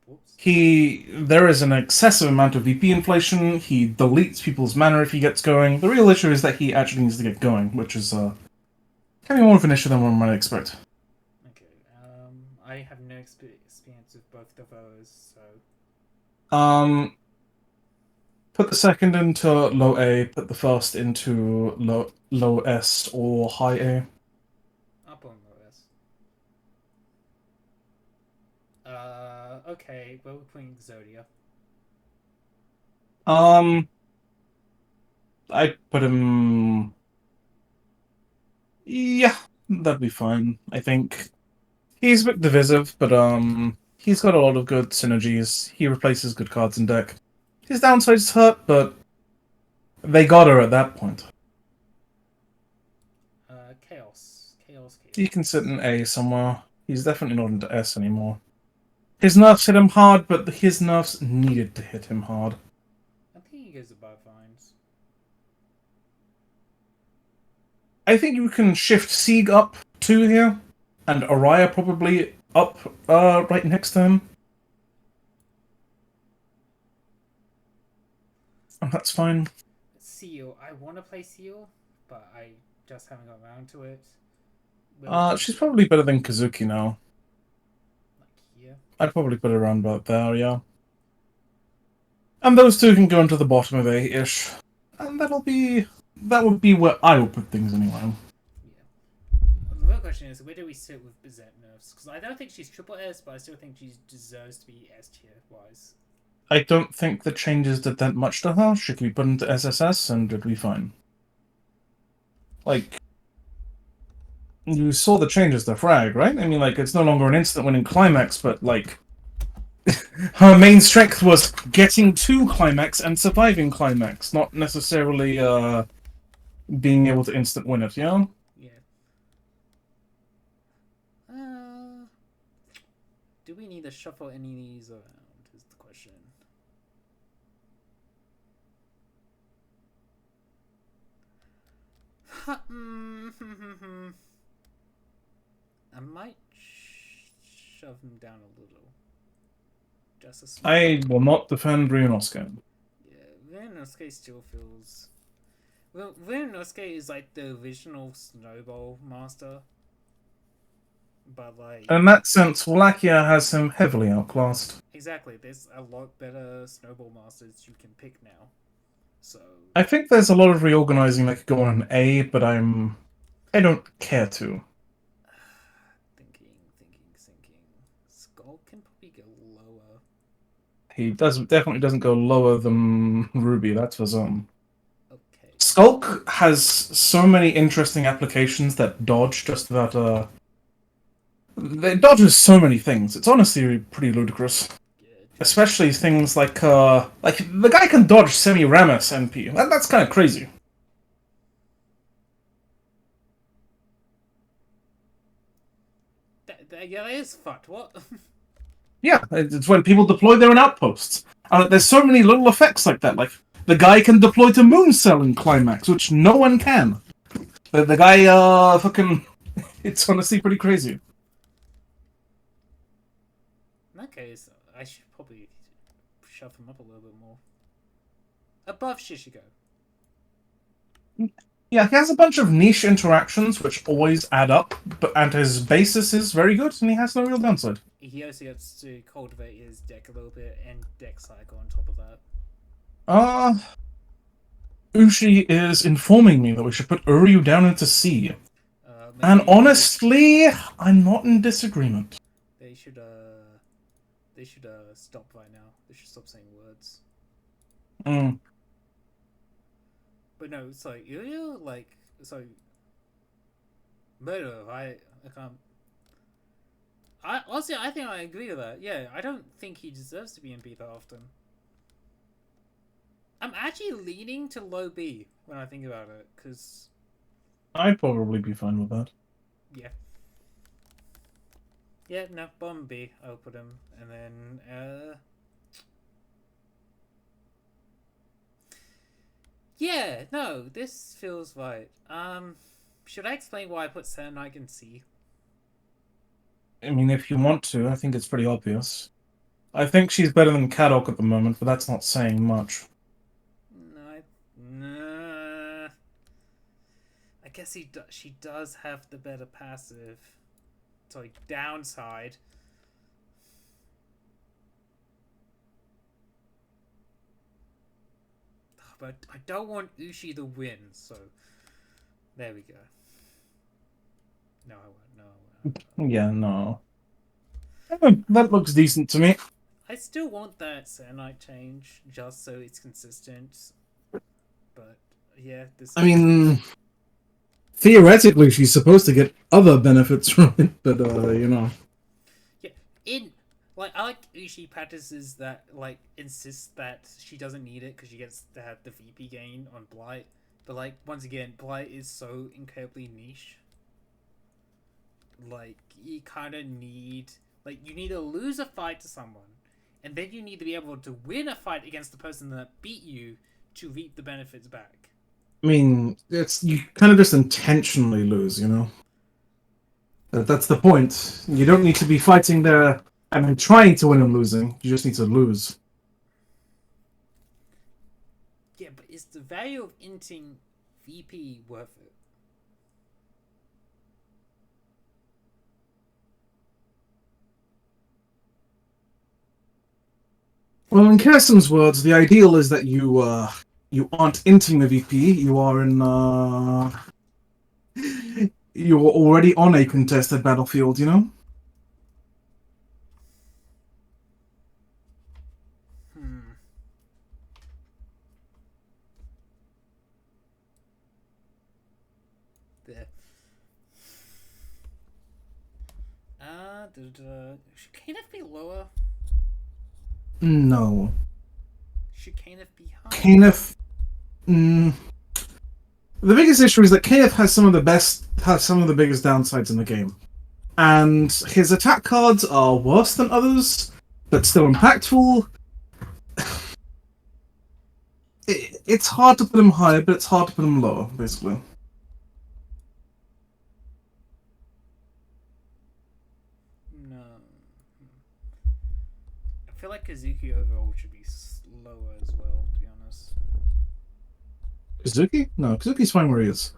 Whoops. There is an excessive amount of VP inflation. He deletes people's mana if he gets going. The real issue is that he actually needs to get going, which is kind of more of an issue than one might expect. Okay. I have no experience with both of those, so. Put the second into low A. Put the first into low S or high A. Up on OS. Okay. Well, we're putting Zodia. I'd put him. Yeah, that'd be fine. I think he's a bit divisive, but he's got a lot of good synergies. He replaces good cards in deck. His downsides hurt, but they got her at that point. Chaos. He can sit in A somewhere. He's definitely not into S anymore. His nerfs hit him hard, but his nerfs needed to hit him hard. I think he goes above Vines. I think you can shift Sieg up 2 here, and Araya probably up right next to him. And that's fine. Seal. I want to play Seal, but I just haven't got around to it. She's probably better than Kazuki now. Like here. I'd probably put her around about there, yeah. And those 2 can go into the bottom of A-ish. And that would be where I would put things anyway. Yeah. The real question is, where do we sit with Bizet nerfs? Because I don't think she's triple S, but I still think she deserves to be S tier wise. I don't think the changes did that much to her. She could be put into SSS and it'd be fine. Like, You saw the changes to Frag, right? I mean, like, it's no longer an instant winning climax, but, like, her main strength was getting to climax and surviving climax, not necessarily, being able to instant win it, you know? Yeah. Do we need to shuffle any of these around? Is the question. I might shove him down a little. Just a small. I will not defend Ryunosuke. Yeah, Ryunosuke still feels. Well, Ryunosuke is like the original Snowball Master. But like. In that sense, Wallachia has him heavily outclassed. Exactly, there's a lot better Snowball Masters you can pick now. So. I think there's a lot of reorganizing that could go on an A, but I don't care to. Thinking. Skull can probably go lower. He definitely doesn't go lower than Ruby, that's for some. Okay. Skulk has so many interesting applications that dodge just about, It dodges so many things. It's honestly pretty ludicrous. Good. Especially things like the guy can dodge Semi-Ramus MP. That's kind of crazy. Yeah, that is fucked. What? Yeah, it's when people deploy their own outposts. There's so many little effects like that. Like, the guy can deploy to Mooncell in Climax, which no one can. The guy, fucking... It's honestly pretty crazy. In that case, I should probably shove him up a little bit more. Above Shishigo. Yeah, he has a bunch of niche interactions which always add up, and his basis is very good, and he has no real downside. He also gets to cultivate his deck a little bit and deck cycle on top of that. Ushi is informing me that we should put Uryu down into C. And honestly, I'm not in disagreement. They should stop right now. They should stop saying words. But no, it's like Uryu, like, so murder. I can't. Honestly, I think I agree with that. Yeah, I don't think he deserves to be in B that often. I'm actually leaning to low B when I think about it, because I'd probably be fine with that. yeah. Yeah, no, bottom B, I'll put him, and then, yeah, no, this feels right. Should I explain why I put Senike in C? I mean, if you want to, I think it's pretty obvious. I think she's better than Kadok at the moment, but that's not saying much. No, I guess she does have the better passive. Sorry, downside. But I don't want Ushi to win, so there we go. No, I won't. No, I won't. Yeah, no. That looks decent to me. I still want that Senite change, just so it's consistent. But, yeah, this... I mean, theoretically, she's supposed to get other benefits from it, but, you know. Yeah, I like Ushi practices that, like, insists that she doesn't need it because she gets to have the VP gain on Blight. But, like, once again, Blight is so incredibly niche. Like, you kind of need... Like, you need to lose a fight to someone, and then you need to be able to win a fight against the person that beat you to reap the benefits back. I mean, you kind of just intentionally lose, you know? That's the point. You don't need to be fighting there and trying to win and losing. You just need to lose. Yeah, but is the value of inting VP worth it? Well, in Kirsten's words, the ideal is that you aren't inting the VP. You are you're already on a contested battlefield, you know? There. Should Kenneth be lower? No. Should Kenneth be higher? Kenneth. Mm, the biggest issue is that Kenneth has some of the biggest downsides in the game. And his attack cards are worse than others, but still impactful. It's hard to put him higher, but it's hard to put him lower, basically. No. I feel like Kazuki overall should be lower as well, to be honest. Kazuki? No, Kazuki's fine where he is.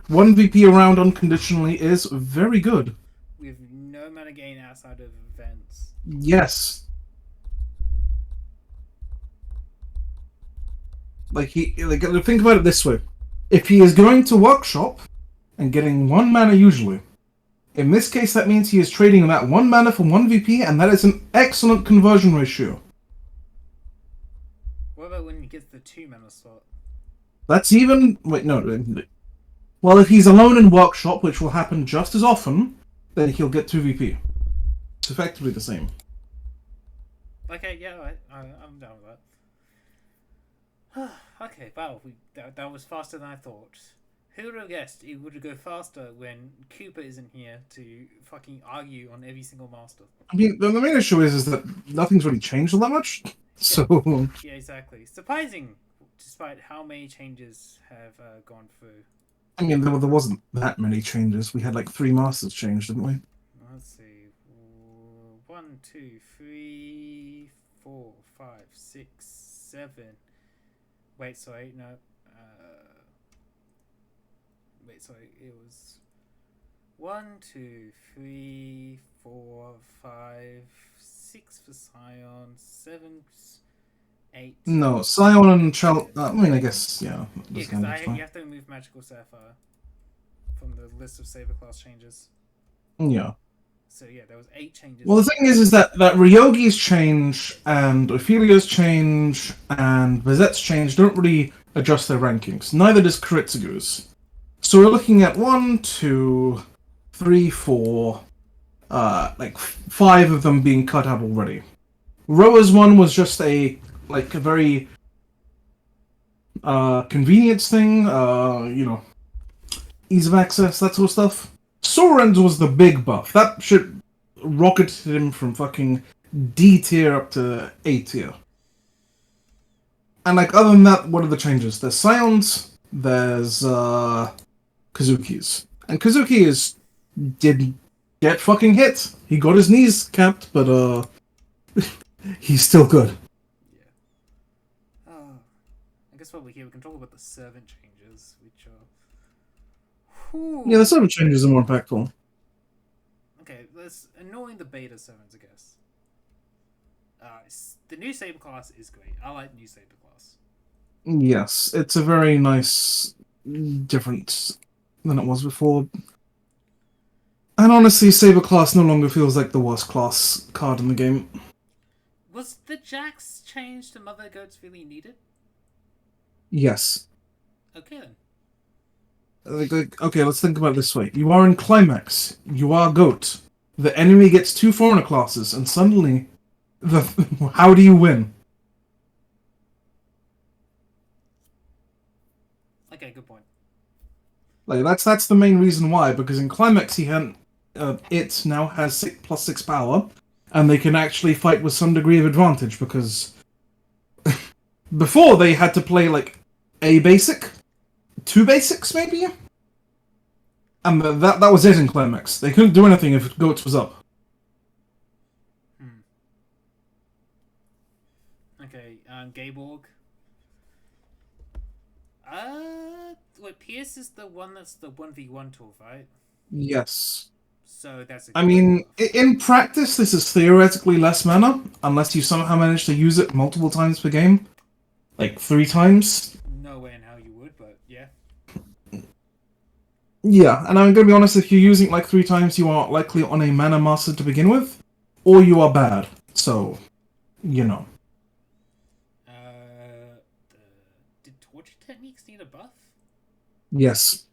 1 VP around unconditionally is very good. With no mana gain outside of events. Yes. Think about it this way. If he is going to workshop and getting 1 mana usually, in this case that means he is trading that 1 mana for 1 VP, and that is an excellent conversion ratio. What about when he gets the 2 mana slot? That's even... Wait, no. Well, if he's alone in workshop, which will happen just as often, then he'll get 2 VP. It's effectively the same. Okay, yeah, I'm down with that. Okay, wow, that was faster than I thought. Who would have guessed it would go faster when Cooper isn't here to fucking argue on every single master? I mean, the main issue is that nothing's really changed all that much. So... Yeah, exactly. Surprising, despite how many changes have gone through. I mean, there wasn't that many changes. We had like 3 masters change, didn't we? Let's see. 1, 2, 3, 4, 5, 6, 7. Wait, sorry, no. Wait, sorry. It was 1, 2, 3, 4, 5, 6 for Scion, 7, 8. No, Scion and Chal... I mean, I guess, yeah. Yeah, because you have to remove Magical Sapphire from the list of Saber class changes. Yeah. So yeah, there was 8 changes. Well, the thing is that Ryogi's change and Ophelia's change and Vizette's change don't really adjust their rankings. Neither does Kiritsugu's. So we're looking at 1, 2, 3, 4, like 5 of them being cut out already. Roa's one was just a very convenience thing, ease of access, that sort of stuff. Soren's was the big buff. That shit rocketed him from fucking D tier up to A tier. And other than that, what are the changes? There's Scions, there's Kazuki's. And Kazuki didn't get fucking hit. He got his knees capped, but he's still good. Yeah. I guess while we're here, we can talk about the servant changes, which are... Whew. Yeah, the servant changes are more impactful. Okay, let's annoying the beta servants, I guess. The new Saber class is great. I like the new Saber class. Yes, it's a very nice difference than it was before. And honestly, Saber class no longer feels like the worst class card in the game. Was the Jax change to Mother Goats really needed? Yes. Okay then. Okay, let's think about it this way. You are in Climax. You are Goat. The enemy gets 2 foreigner classes, and suddenly, how do you win? Okay, good point. That's the main reason why. Because in Climax, he hadn't. It now has +6 power, and they can actually fight with some degree of advantage. Because before they had to play a basic. 2 basics, maybe? And that was it in Climax. They couldn't do anything if Goats was up. Okay, Gayborg. Wait, Pierce is the one that's the 1v1 tool, right? Yes. So that's I mean, in practice, this is theoretically less mana, unless you somehow manage to use it multiple times per game. 3 times. No way in how you would, but yeah. Yeah, and I'm gonna be honest, if you're using it 3 times, you are likely on a mana master to begin with, or you are bad. So, you know. Did torture techniques need a buff? Yes.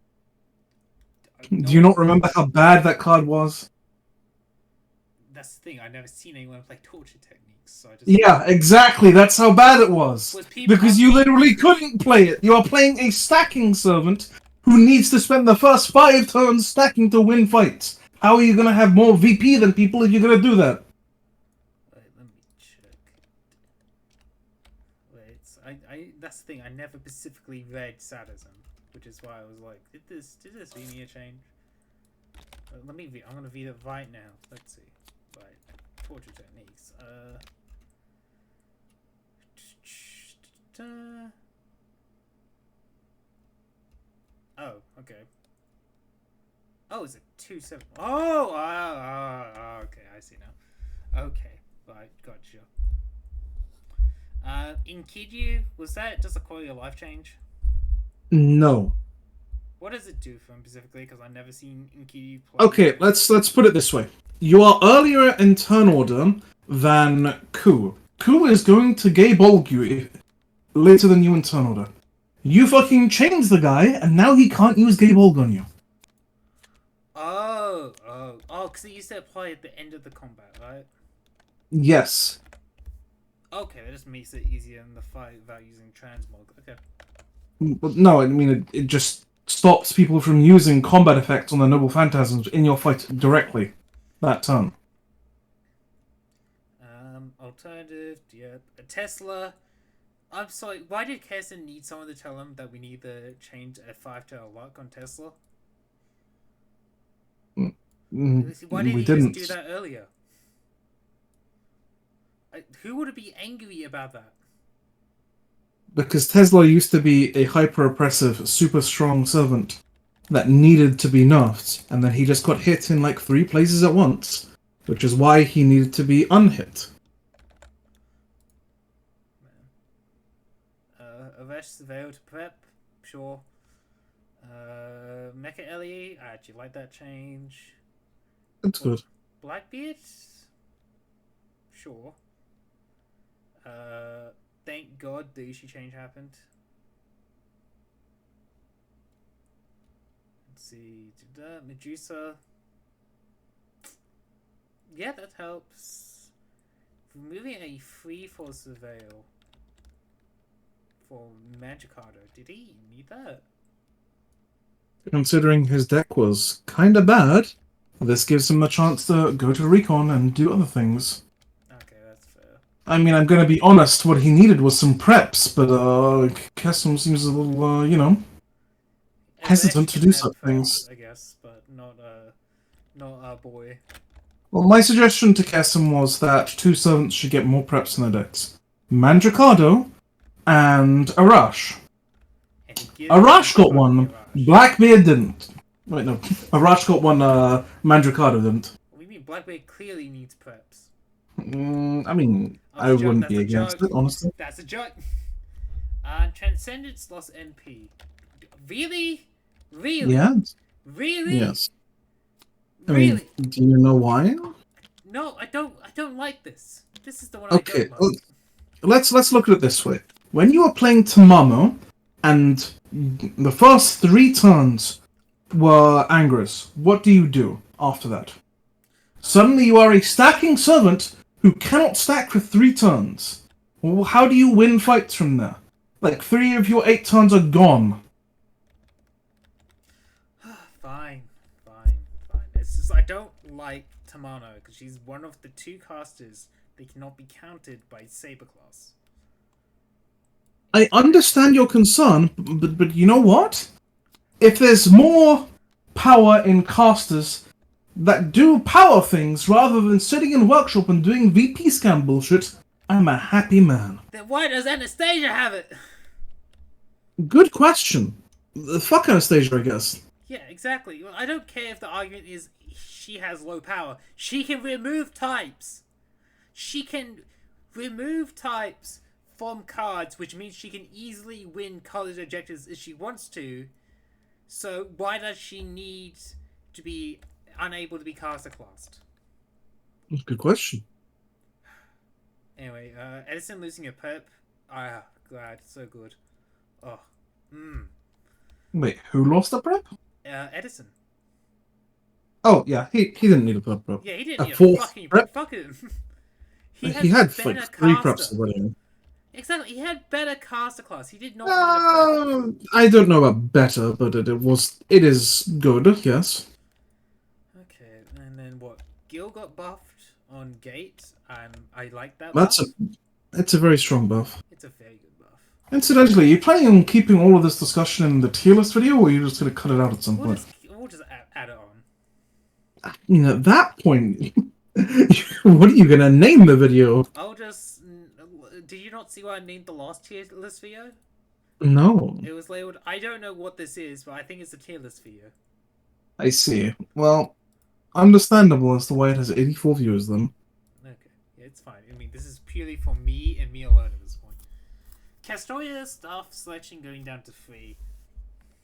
Do you not remember how bad that card was? that's the thing. I've never seen anyone play torture techniques, so I just Yeah, exactly. That's how bad it was. people Because you literally couldn't play it. You are playing a stacking servant who needs to spend the first 5 turns stacking to win fights. How are you going to have more VP than people if you're going to do that? Wait, let me check. Wait, that's the thing. I never specifically read sadism, which is why I was like, did this read me a change? Let me read. I'm gonna read it right now. Let's see. Right, torture techniques. Oh, okay. Oh, is it 2-7? Oh, okay. I see now. Okay, right, gotcha. In Kidyu, was that just a quality of life change? No. What does it do for him specifically? Because I've never seen Inkiryu play. Okay, let's put it this way. You are earlier in turn order than Ku. Ku is going to gay bulk you later than you in turn order. You fucking changed the guy, and now he can't use gay bulk on you. Oh, because it used to apply at the end of the combat, right? Yes. Okay, that just makes it easier in the fight without using transmog. Okay. But no, I mean, it just stops people from using combat effects on the Noble Phantasms in your fight directly that turn. Alternative, yep. A Tesla. I'm sorry, why did Kesson need someone to tell him that we need to change a 5-tail lock on Tesla? Why didn't We he didn't. just do that earlier? Who would be angry about that? Because Tesla used to be a hyper-oppressive, super strong servant that needed to be nerfed, and then he just got hit in like 3 places at once, which is why he needed to be unhit. Avesh Veil to prep, sure. Mecha Ellie, I actually like that change. It's good. Blackbeard, sure. Thank God the Ishi change happened. Let's see, Medusa. Yeah, that helps. Removing a free for Surveil for Magicardo. Did he need that? Considering his deck was kinda bad, this gives him a chance to go to Recon and do other things. Okay, that's fair. I mean, I'm gonna be honest, what he needed was some preps, but Kessom seems a little, hesitant to do such things. I guess, but not our boy. Well, my suggestion to Kessom was that 2 servants should get more preps in their decks. Mandracado and Arash. Arash got one, Blackbeard didn't. Wait, no. Arash got one, Mandracado didn't. What do you mean? Blackbeard clearly needs preps. I mean, I wouldn't be against it, honestly. That's a joke. Transcendence lost NP. Really? Really? Yeah. Really? Yes. I Really? mean, do you know why? No, I don't like this. This is the one Okay, I don't like. let's look at it this way. When you are playing Tamamo, and the first 3 turns were Angress, what do you do after that? Suddenly you are a stacking servant who cannot stack for 3 turns. Well, how do you win fights from there? Like, 3 of your 8 turns are gone. Fine. It's just I don't like Tamano because she's one of the 2 casters that cannot be counted by Saber class. I understand your concern, but you know what? If there's more power in casters that do power things rather than sitting in workshop and doing VP scam bullshit, I'm a happy man. Then why does Anastasia have it? Good question. Fuck Anastasia, I guess. Yeah, exactly. Well, I don't care if the argument is she has low power. She can remove types. She can remove types from cards, which means she can easily win colored objectives if she wants to. So why does she need to be unable to be caster classed? Good question. Anyway, Edison losing a perp. Glad, so good. Oh, Wait, who lost the prep? Edison. Oh yeah, he didn't need a third prep. Yeah, he didn't A need a fourth fucking prep. fuck him. He He has had like better three preps caster. already. Exactly, he had better caster class. He did not need a prep. I don't know about better, but it is good. Yes, Okay, and then what? Gil got buffed on Gate. I like that that's a buff. it's a very strong buff. It's a very good buff. Incidentally, are you planning on keeping all of this discussion in the tier list video, or are you just going to cut it out at some point? We'll just add it on. You know, at that point, what are you going to name the video? I'll just. Did you not see what I named the last tier list video? No, It was labeled. I don't know what this is, but I think it's a tier list video. I see. Well, understandable as to why it has 84 views then. Okay, yeah, it's fine. I mean, this is purely for me and me alone at this point. Castoria staff selection going down to 3.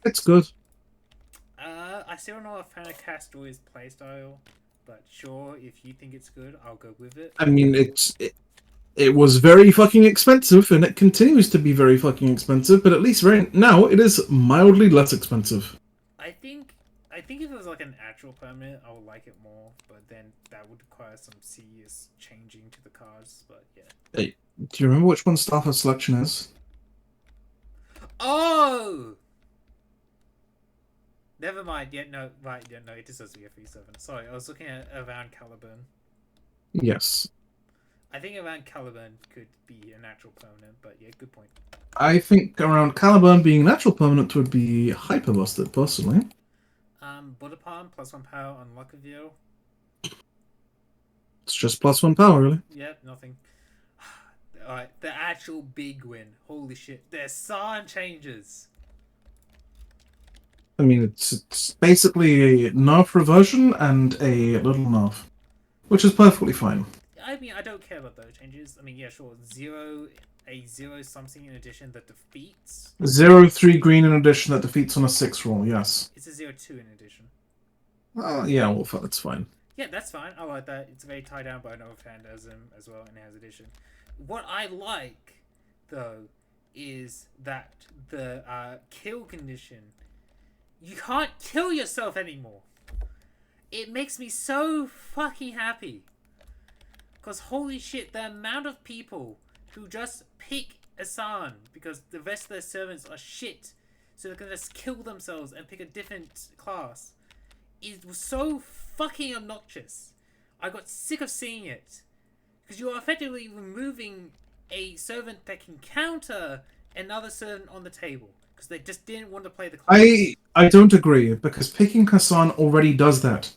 It's good. I still don't know a fan of Castoria's playstyle, but sure, if you think it's good, I'll go with it. I mean, it was very fucking expensive, and it continues to be very fucking expensive, but at least right now it is mildly less expensive. I think if it was like an actual permanent, I would like it more, but then that would require some serious changing to the cards, but yeah. Hey, do you remember which one Starfire selection is? Oh! Never mind. Yeah, no, right, yeah, no, it is supposed to be a 3/7. Sorry, I was looking at around Caliburn. Yes. I think around Caliburn could be a natural permanent, but yeah, good point. I think around Caliburn being natural permanent would be hyper busted, personally. Butter Palm, +1 power on Luckerville. It's just +1 power, really. Yep, nothing. Alright, the actual big win. Holy shit. There's San changes. I mean, it's basically a nerf reversion and a little nerf, which is perfectly fine. I mean, I don't care about those changes. I mean, yeah, sure. A zero something in addition that defeats. 0/3 green in addition that defeats on a 6 roll, yes. It's a 0/2 in addition. Yeah, well, that's fine. Yeah, that's fine. I like that. It's very tied down by another phantasm as well, and it has addition. What I like, though, is that the kill condition. You can't kill yourself anymore. It makes me so fucking happy. Because holy shit, the amount of people who just pick Asan because the rest of their servants are shit, so they're gonna just kill themselves and pick a different class, is so fucking obnoxious. I got sick of seeing it. Because you are effectively removing a servant that can counter another servant on the table. Because they just didn't want to play the class. I don't agree, because picking Hassan already does that.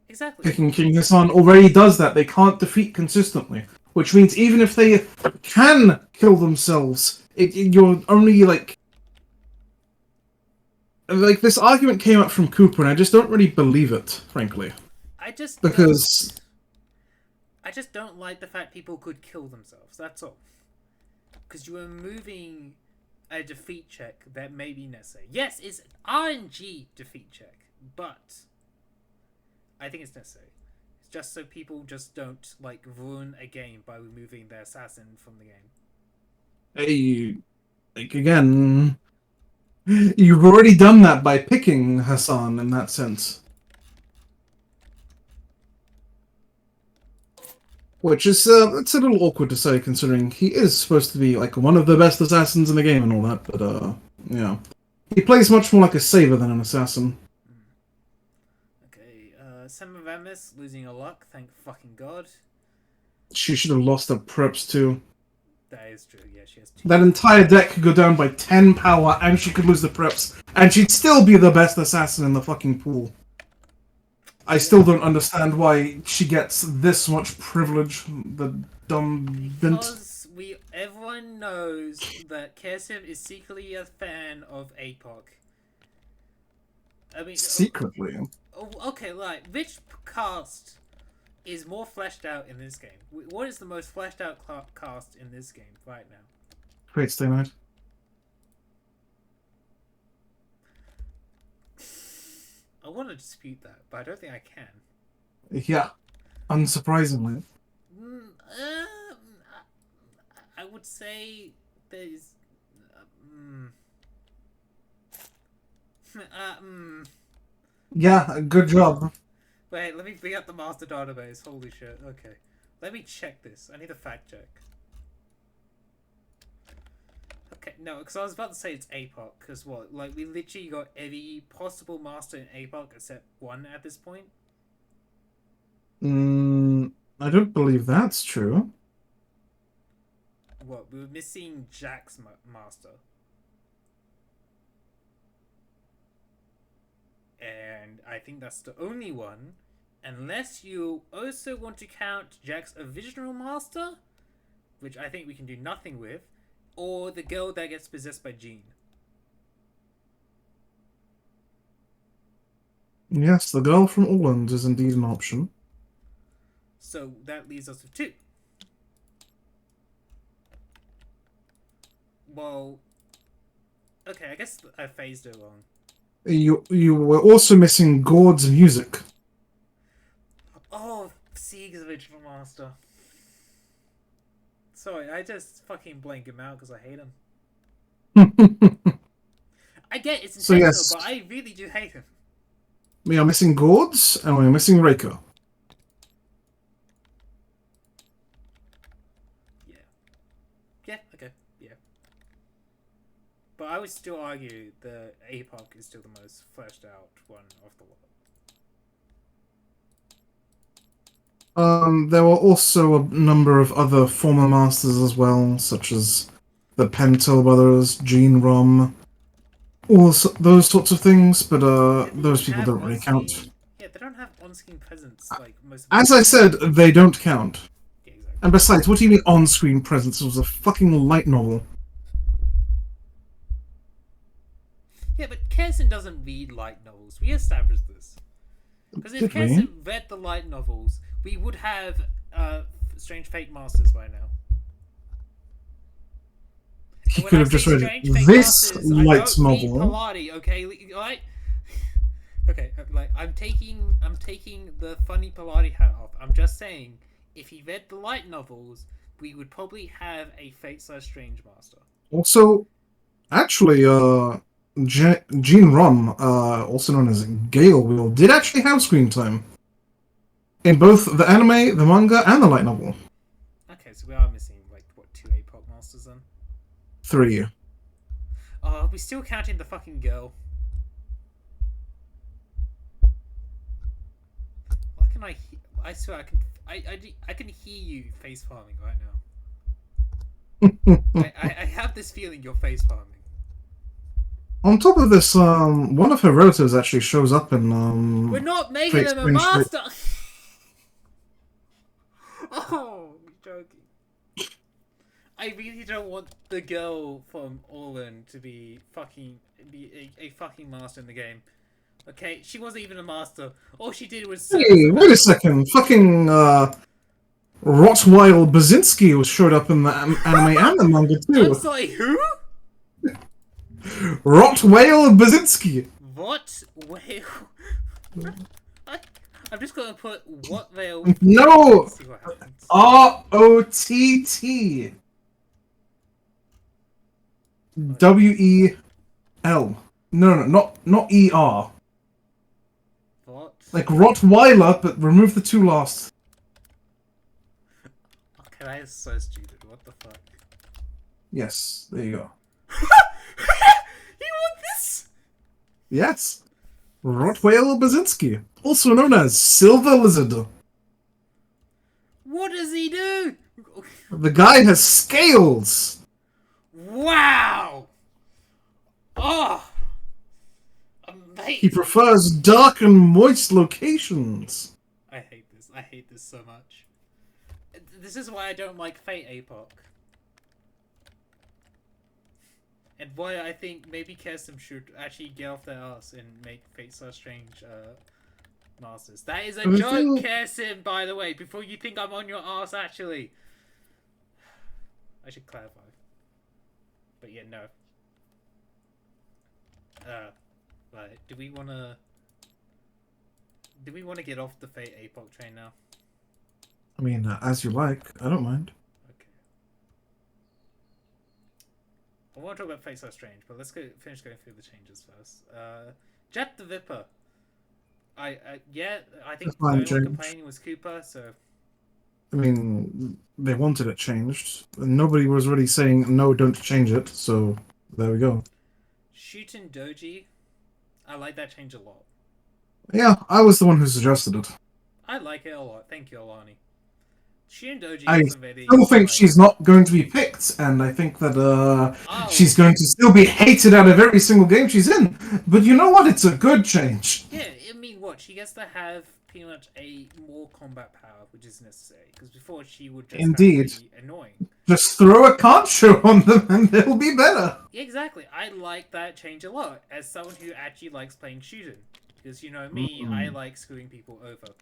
Exactly. Picking King Hassan already does that. They can't defeat consistently. Which means even if they can kill themselves, you're only like this argument came up from Cooper, and I just don't really believe it, frankly. I just don't like the fact people could kill themselves. That's all. Because you are removing a defeat check that may be necessary. Yes, it's an RNG defeat check, but I think it's necessary. It's just so people just don't like ruin a game by removing their assassin from the game. Hey, like again, you've already done that by picking Hassan in that sense. Which is, it's a little awkward to say, considering he is supposed to be, like, one of the best assassins in the game and all that, but, yeah. He plays much more like a saver than an assassin. Okay, Semiramis losing her luck, thank fucking god. She should have lost her preps, too. That is true, yeah, she has 2. That entire deck could go down by 10 power, and she could lose the preps, and she'd still be the best assassin in the fucking pool. I still don't understand why she gets this much privilege, the dumb vent. Because everyone knows that Kessim is secretly a fan of APOC. I mean, secretly. Okay, like, which cast is more fleshed out in this game? What is the most fleshed out cast in this game right now? Great Stay Night. I want to dispute that, but I don't think I can. Yeah, unsurprisingly. I would say there's... Yeah, good job. Wait, let me bring up the master database. Holy shit. Okay. Let me check this. I need a fact check. Okay, no, because I was about to say it's APOC, because what? Like, we literally got every possible master in APOC except one at this point. I don't believe that's true. What? We were missing Jack's master. And I think that's the only one. Unless you also want to count Jack's original master, which I think we can do nothing with, or the girl that gets possessed by Jean. Yes, the girl from Orland is indeed an option. So that leaves us with two. Well, okay, I guess I phased it wrong. You were also missing Gord's music. Oh, Sieg's original master. Sorry, I just fucking blank him out because I hate him. I get it's So intentional, yes, but I really do hate him. we are missing Gord's and we are missing Reiko. Yeah. Yeah, okay, yeah. But I would still argue the APOC is still the most fleshed out one of the lot. There were also a number of other former masters as well, such as the Pentel brothers, Gene Rom, those sorts of things, but They didn't even those people have don't really count. on-screen... Yeah, they don't have on-screen presence like most of As the... I said, they don't count. Yeah, exactly. And besides, what do you mean on-screen presence? It was a fucking light novel. Yeah, but Kirsten doesn't read light novels. We established this. Because if Did we? Kirsten read the light novels, we would have Strange Fate Masters by now. He And when could I have say just read Strange Fate this Masters, I light don't mean novel. Pilates, okay? Right? Okay, like I'm taking the funny Pilates hat off. I'm just saying, if he read the light novels, we would probably have a Fate/Strange Master. Also, actually, Gene Rom, also known as Gale Wheel, did actually have screen time in both the anime, the manga, and the light novel. Okay, so we are missing like what, two APOC Masters then? 3. Oh, we still counting the fucking girl. Why can I? I swear I can. I can hear you face farming right now. I have this feeling you're face farming. On top of this, one of her relatives actually shows up in We're not making Fate him a Strange Fate. master. Oh, I'm joking. I really don't want the girl from Orland to be a fucking master in the game. Okay, she wasn't even a master. All she did was serve as Hey, a wait a vessel. second. Fucking Rottweil Basinski showed up in the anime and the manga I'm too. sorry, who? Rottweil Basinski. What whale? I'm just gonna put what whale. No, Let's see what happens. Rottt. Wel. No, not er. What? Like Rottweiler, but remove the two last. Okay, that is so stupid. What the fuck? Yes, there you go. You want this? Yes. Rottweil Basinski, also known as Silver Lizard. What does he do? The guy has scales. Wow! Oh! He Amazing! prefers dark and moist locations. I hate this. I hate this so much. This is why I don't like Fate APOC. And why I think maybe Kirsten should actually get off their ass and make Fate/Strange Masters. That is a joke, Kirsten, by the way, before you think I'm on your ass, actually. I should clarify. But yeah, no. Right, do we wanna get off the Fate APOC train now? I mean, as you like. I don't mind. Okay. I want to talk about Fate/Strange, but let's finish going through the changes first. Jet the Vipper. Yeah, I A think the fine only one change. complaining was Cooper, so I mean, they wanted it changed. And nobody was really saying, no, don't change it, so there we go. Shootin' Doji, I like that change a lot. Yeah, I was the one who suggested it. I like it a lot. Thank you, Alani. Shootin' Doji I is a still very think like she's not going to be picked, and I think that oh she's going to still be hated out of every single game she's in. But you know what? It's a good change. yeah. I mean, what she gets to have pretty much a more combat power, which is necessary because before she would just have to Indeed. be annoying. Just throw a card show on them and they'll be better. Yeah, exactly. I like that change a lot as someone who actually likes playing shooting. Because you know me, I Mm. like screwing people over.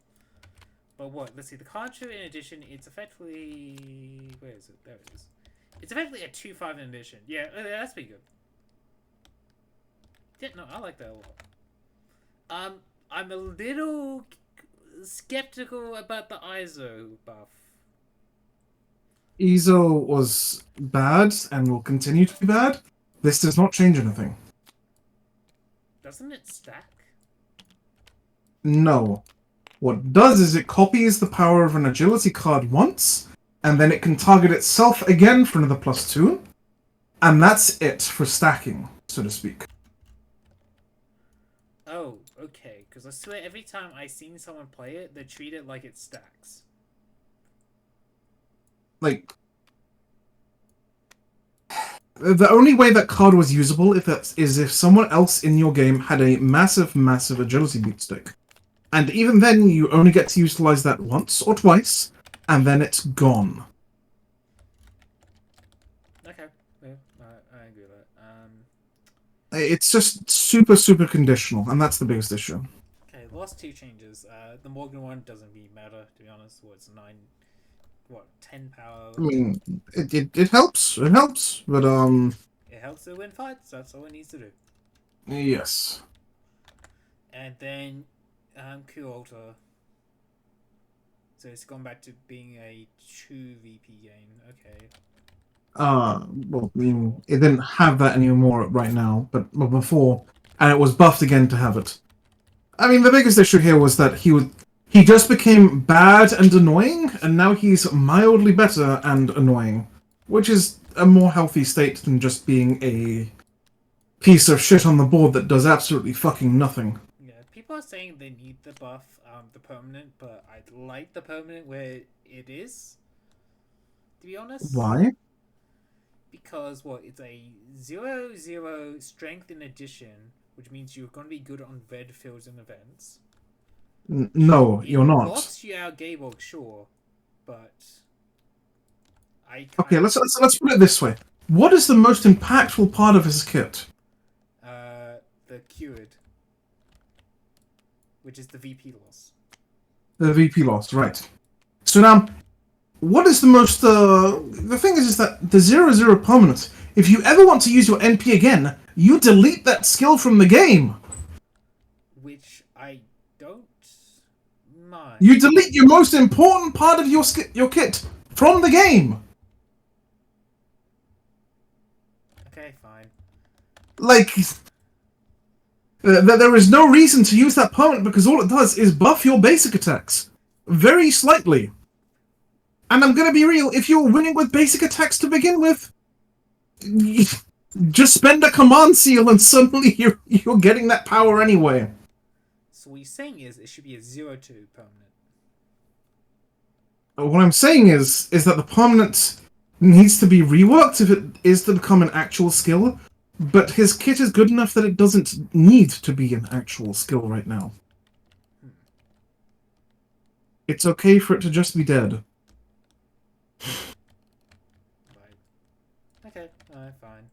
But what? Let's see. The card show in addition, it's effectively where is it? There it is. It's effectively a 2/5 in addition. Yeah, that's pretty good. Yeah, no, I like that a lot. I'm a little skeptical about the ISO buff. Ezo was bad and will continue to be bad. This does not change anything. Doesn't it stack? No. What it does is it copies the power of an agility card once, and then it can target itself again for another +2, and that's it for stacking, so to speak. Oh, okay. Because I swear every time I seen someone play it, they treat it like it stacks. Like, the only way that card was usable is if someone else in your game had a massive, massive agility beat stick. And even then, you only get to utilize that once or twice, and then it's gone. Okay, yeah, I agree with that. It's just super, super conditional, and that's the biggest issue. Okay, last two changes. The Morgan one doesn't really matter, to be honest. Well, it's 9, 10 power. I mean, it helps. It helps, but It helps to win fights. That's all it needs to do. yes. And then, Q-Alter. So it's gone back to being a 2 VP game. Okay. Well, I mean, it didn't have that anymore right now, but before, and it was buffed again to have it. I mean, the biggest issue here was that he just became bad and annoying, and now he's mildly better and annoying, which is a more healthy state than just being a piece of shit on the board that does absolutely fucking nothing. Yeah, people are saying they need the buff, the permanent, but I like the permanent where it is, to be honest. Why? Because what? It's a 0/0 strength in addition, which means you're going to be good on red fields and events. No, It you're not. blocks you out Gaybog, sure, but I Okay, kind let's put it this way. What is the most impactful part of his kit? the cured, which is the VP loss. The VP lost, right. So now, what is the most, the thing is that the 0/0 permanent, if you ever want to use your NP again, you delete that skill from the game. Which I don't mind. You delete your most important part of your kit from the game. Okay, fine. Like, there is no reason to use that permanent because all it does is buff your basic attacks. Very slightly. And I'm gonna be real, if you're winning with basic attacks to begin with, just spend a command seal and suddenly you're getting that power anyway. So what you're saying is it should be a 0/2 permanent. What I'm saying is that the permanent needs to be reworked if it is to become an actual skill, but his kit is good enough that it doesn't need to be an actual skill right now. It's okay for it to just be dead. Right. Okay, fine.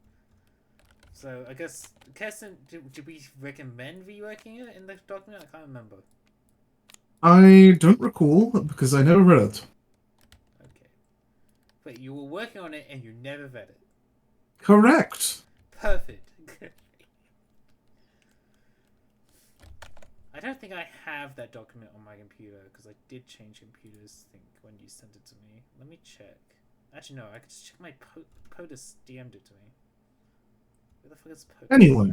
So I guess, Kirsten, did we recommend reworking it in the document? I can't remember. I don't recall because I never read it. Okay. But you were working on it and you never read it. Correct. Perfect. I don't think I have that document on my computer because I did change computers, I think, when you sent it to me. Let me check. Actually, no, I could just check my POTUS DM'd it to me. Where the fuck is POTUS? Anyway,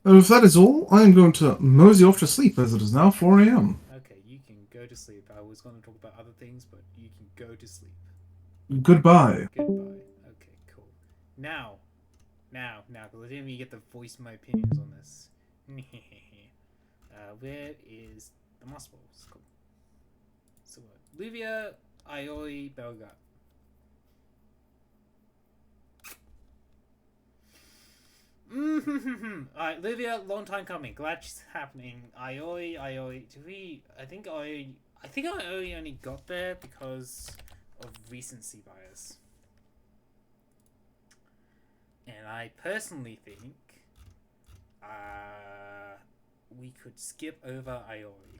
If that is all, I am going to mosey off to sleep as it is now 4 a.m. Okay, you can go to sleep. I was going to talk about other things, but you can go to sleep. Goodbye. Goodbye. Okay, cool. Now, because let me get to voice my opinions on this. Where is the moss balls? Cool. So what? Livia, Aioi, Belga. Alright, Livia, long time coming. Glad she's happening. Aioi. Do we? I think I only got there because of recency bias. And I personally think we could skip over Aioi.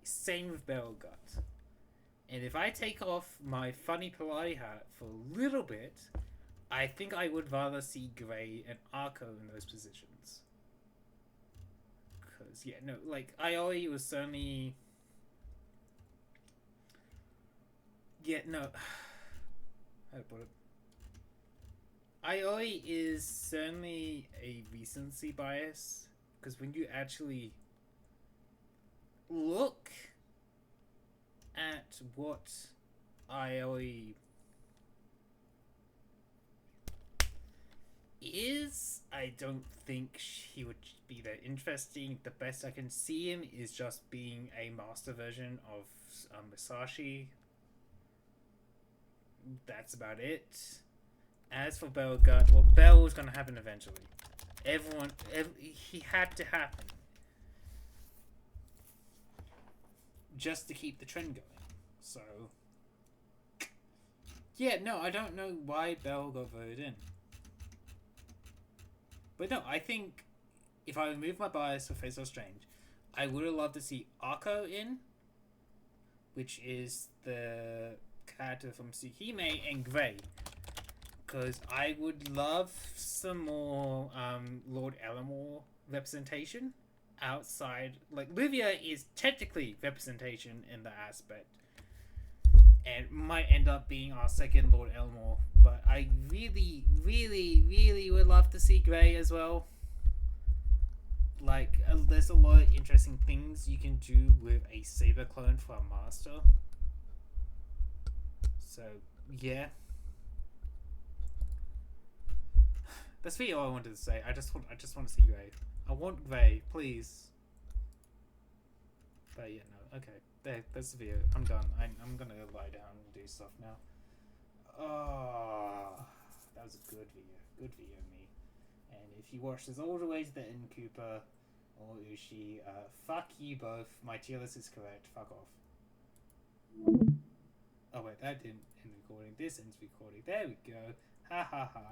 Same with Belgut. And if I take off my funny Pilates hat for a little bit, I think I would rather see Gray and Arco in those positions. Because, yeah, no, like, Aioi was certainly... Yeah, no. How to put it? Aioi is certainly a recency bias, because when you actually look at what Aioi is, I don't think he would be that interesting. The best I can see him is just being a master version of Musashi. That's about it. As for Belgut, well, Bell was going to happen eventually. He had to happen. Just to keep the trend going. So, yeah, no, I don't know why Bell got voted in. But no, I think if I remove my bias for Face of Strange, I would have loved to see Arco in, which is the character from Tsukihime, and Gray. Because I would love some more Lord Elmore representation outside. Like, Livia is technically representation in the aspect, and might end up being our second Lord Elmore. But I really, really, really would love to see Gray as well. Like, there's a lot of interesting things you can do with a Saber clone for a master. So, yeah. That's really all I wanted to say. I just want to see Gray. I want Gray, please. But yeah, no. Okay, that's the video. I'm done. I'm gonna go lie down and do stuff now. Oh, that was a good video. Good video, me. And if you watch this all the way to the end, Cooper or Ushi, fuck you both. My tier list is correct. Fuck off. Oh wait, that didn't end recording. This ends recording. There we go. Ha ha ha.